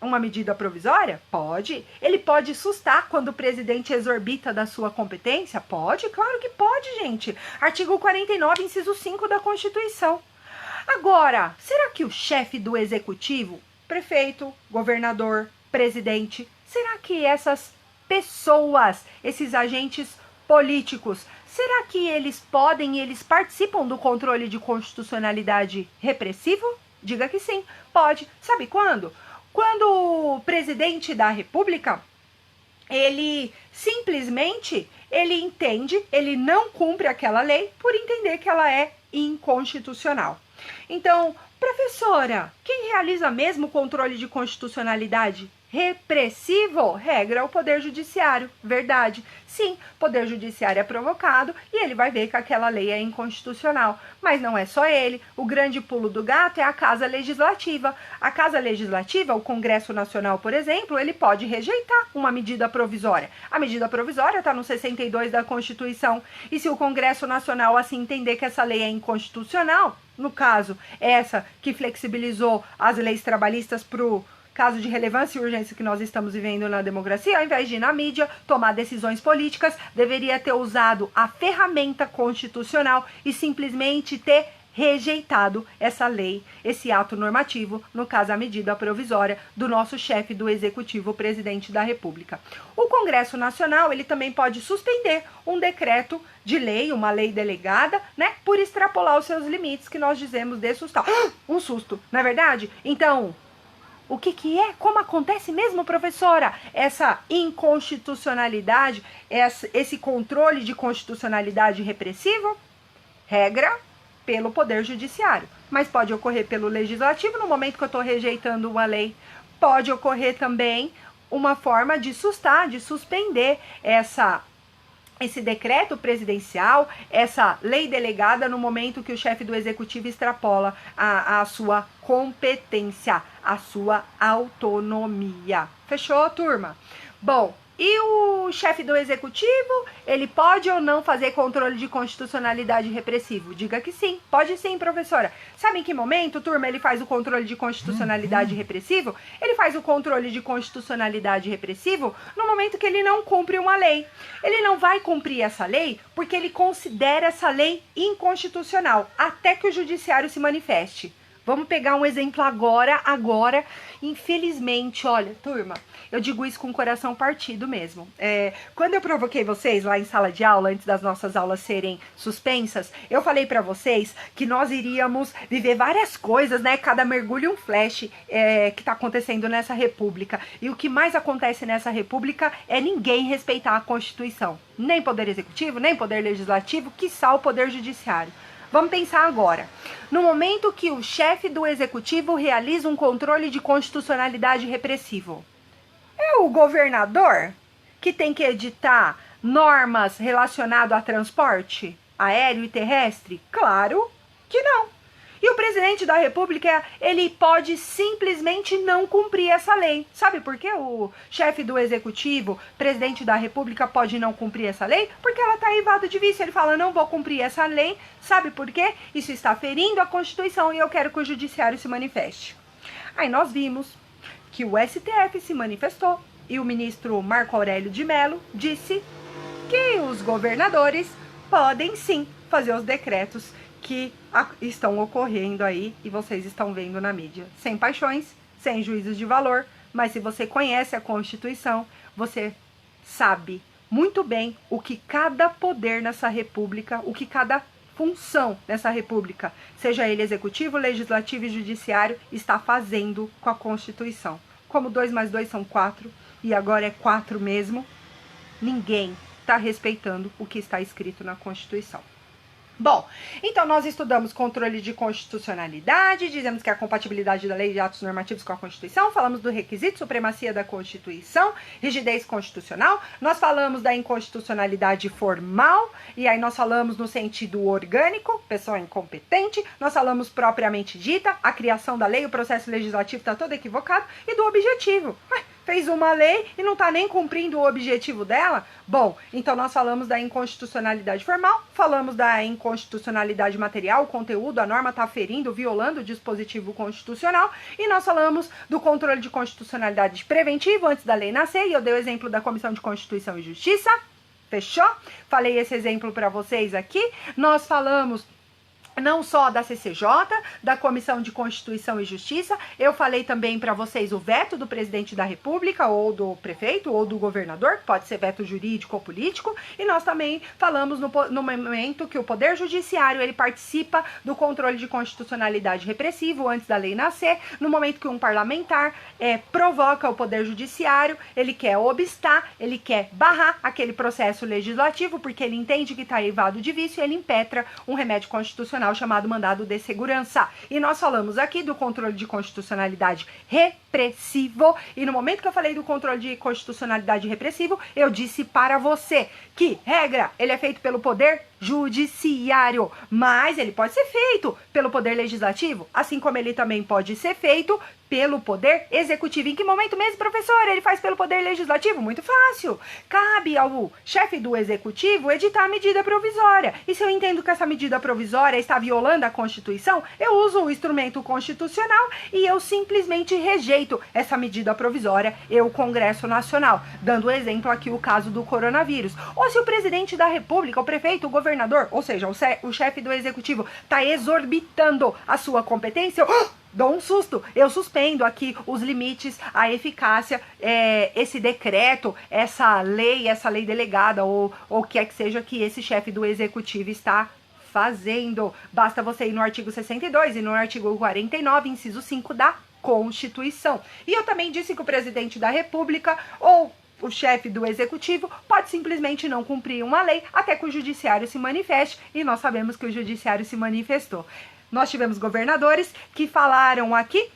uma medida provisória? Pode. Ele pode sustar quando o presidente exorbita da sua competência? Pode, claro que pode, gente. Artigo 49, inciso 5 da Constituição. Agora, será que o chefe do executivo, prefeito, governador, presidente, será que essas pessoas, esses agentes políticos, será que eles participam do controle de constitucionalidade repressivo? Diga que sim, pode. Sabe quando? Quando o presidente da República, ele simplesmente, ele não cumpre aquela lei por entender que ela é inconstitucional. Então, professora, quem realiza mesmo o controle de constitucionalidade repressivo? Regra, o Poder Judiciário. Verdade. Sim, o Poder Judiciário é provocado e ele vai ver que aquela lei é inconstitucional. Mas não é só ele. O grande pulo do gato é a Casa Legislativa. A Casa Legislativa, o Congresso Nacional, por exemplo, ele pode rejeitar uma medida provisória. A medida provisória está no 62 da Constituição. E se o Congresso Nacional assim entender que essa lei é inconstitucional, no caso, essa que flexibilizou as leis trabalhistas para o caso de relevância e urgência que nós estamos vivendo na democracia, ao invés de ir na mídia, tomar decisões políticas, deveria ter usado a ferramenta constitucional e simplesmente ter rejeitado essa lei, esse ato normativo, no caso a medida provisória do nosso chefe do executivo, o presidente da República. O Congresso Nacional, ele também pode suspender um decreto de lei, uma lei delegada, né, por extrapolar os seus limites, que nós dizemos de sustar. Um susto, não é verdade? Então, o que é? Como acontece mesmo, professora? Essa inconstitucionalidade, esse controle de constitucionalidade repressivo? Regra pelo Poder Judiciário. Mas pode ocorrer pelo Legislativo no momento que eu estou rejeitando uma lei. Pode ocorrer também uma forma de sustar, de suspender esse decreto presidencial, essa lei delegada no momento que o chefe do executivo extrapola a sua competência, a sua autonomia. Fechou, turma? Bom, e o chefe do executivo, ele pode ou não fazer controle de constitucionalidade repressivo? Diga que sim. Pode sim, professora. Sabe em que momento, turma, ele faz o controle de constitucionalidade repressivo? Ele faz o controle de constitucionalidade repressivo no momento que ele não cumpre uma lei. Ele não vai cumprir essa lei porque ele considera essa lei inconstitucional, até que o judiciário se manifeste. Vamos pegar um exemplo agora. Infelizmente, olha, turma, eu digo isso com o coração partido mesmo. Quando eu provoquei vocês lá em sala de aula, antes das nossas aulas serem suspensas, eu falei pra vocês que nós iríamos viver várias coisas, né? Cada mergulho um flash que tá acontecendo nessa república. E o que mais acontece nessa república é ninguém respeitar a Constituição. Nem poder executivo, nem poder legislativo, quiçá o poder judiciário. Vamos pensar agora. No momento que o chefe do executivo realiza um controle de constitucionalidade repressivo, é o governador que tem que editar normas relacionadas a transporte aéreo e terrestre? Claro que não. E o presidente da República, ele pode simplesmente não cumprir essa lei. Sabe por que o chefe do executivo, presidente da República, pode não cumprir essa lei? Porque ela está evada de vício. Ele fala, não vou cumprir essa lei. Sabe por quê? Isso está ferindo a Constituição e eu quero que o judiciário se manifeste. Aí nós vimos que o STF se manifestou e o ministro Marco Aurélio de Mello disse que os governadores podem sim fazer os decretos que estão ocorrendo aí e vocês estão vendo na mídia. Sem paixões, sem juízos de valor, mas se você conhece a Constituição, você sabe muito bem o que cada poder nessa república, o que cada função nessa república, seja ele executivo, legislativo e judiciário, está fazendo com a Constituição. Como 2 mais 2 são 4 e agora é 4 mesmo, ninguém está respeitando o que está escrito na Constituição. Bom, então nós estudamos controle de constitucionalidade, dizemos que é a compatibilidade da lei de atos normativos com a Constituição, falamos do requisito, supremacia da Constituição, rigidez constitucional, nós falamos da inconstitucionalidade formal, e aí nós falamos no sentido orgânico, pessoa incompetente, nós falamos propriamente dita, a criação da lei, o processo legislativo está todo equivocado, e do objetivo. Fez uma lei e não está nem cumprindo o objetivo dela? Bom, então nós falamos da inconstitucionalidade formal, falamos da inconstitucionalidade material, o conteúdo, a norma está ferindo, violando o dispositivo constitucional, e nós falamos do controle de constitucionalidade preventivo antes da lei nascer, e eu dei o exemplo da Comissão de Constituição e Justiça, fechou? Falei esse exemplo para vocês aqui. Nós falamos não só da CCJ, da Comissão de Constituição e Justiça, eu falei também para vocês o veto do presidente da República, ou do prefeito, ou do governador, pode ser veto jurídico ou político, e nós também falamos no momento que o Poder Judiciário, ele participa do controle de constitucionalidade repressivo antes da lei nascer, no momento que um parlamentar provoca o Poder Judiciário, ele quer obstar, ele quer barrar aquele processo legislativo, porque ele entende que está evado de vício, e ele impetra um remédio constitucional constitucional chamado mandado de segurança. E nós falamos aqui do controle de constitucionalidade repressivo, e no momento que eu falei do controle de constitucionalidade repressivo, eu disse para você que, regra, ele é feito pelo poder judiciário, mas ele pode ser feito pelo poder legislativo, assim como ele também pode ser feito pelo poder executivo. Em que momento mesmo, professor, ele faz pelo poder legislativo? Muito fácil. Cabe ao chefe do executivo editar a medida provisória. E se eu entendo que essa medida provisória está violando a Constituição, eu uso o instrumento constitucional e eu simplesmente rejeito essa medida provisória, o Congresso Nacional. Dando exemplo aqui o caso do coronavírus. Ou se o presidente da República, o prefeito, o governador, ou seja, o chefe do executivo, está exorbitando a sua competência, dou um susto, eu suspendo aqui os limites, a eficácia, esse decreto, essa lei delegada, ou o que é que seja que esse chefe do executivo está fazendo. Basta você ir no artigo 62 e no artigo 49, inciso 5 da Constituição. E eu também disse que o presidente da República ou o chefe do executivo pode simplesmente não cumprir uma lei até que o judiciário se manifeste, e nós sabemos que o judiciário se manifestou. Nós tivemos governadores que falaram aqui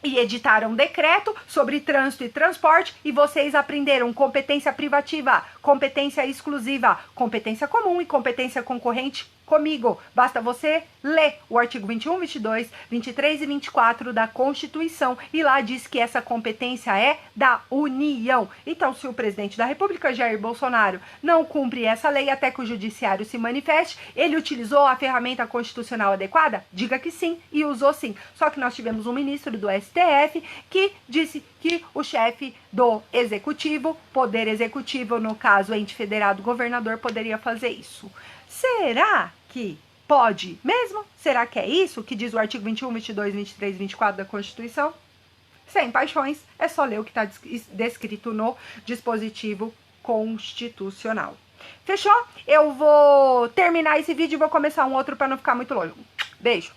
e editaram decreto sobre trânsito e transporte, e vocês aprenderam competência privativa, competência exclusiva, competência comum e competência concorrente comigo. Basta você ler o artigo 21, 22, 23 e 24 da Constituição, e lá diz que essa competência é da União. Então, se o presidente da República, Jair Bolsonaro, não cumpre essa lei até que o judiciário se manifeste, ele utilizou a ferramenta constitucional adequada? Diga que sim, e usou sim. Só que nós tivemos um ministro do STF que disse que o chefe do executivo, poder executivo, no caso ente federado, governador, poderia fazer isso. Será que pode mesmo? Será que é isso que diz o artigo 21, 22, 23 e 24 da Constituição? Sem paixões, é só ler o que está descrito no dispositivo constitucional. Fechou? Eu vou terminar esse vídeo e vou começar um outro para não ficar muito longo. Beijo!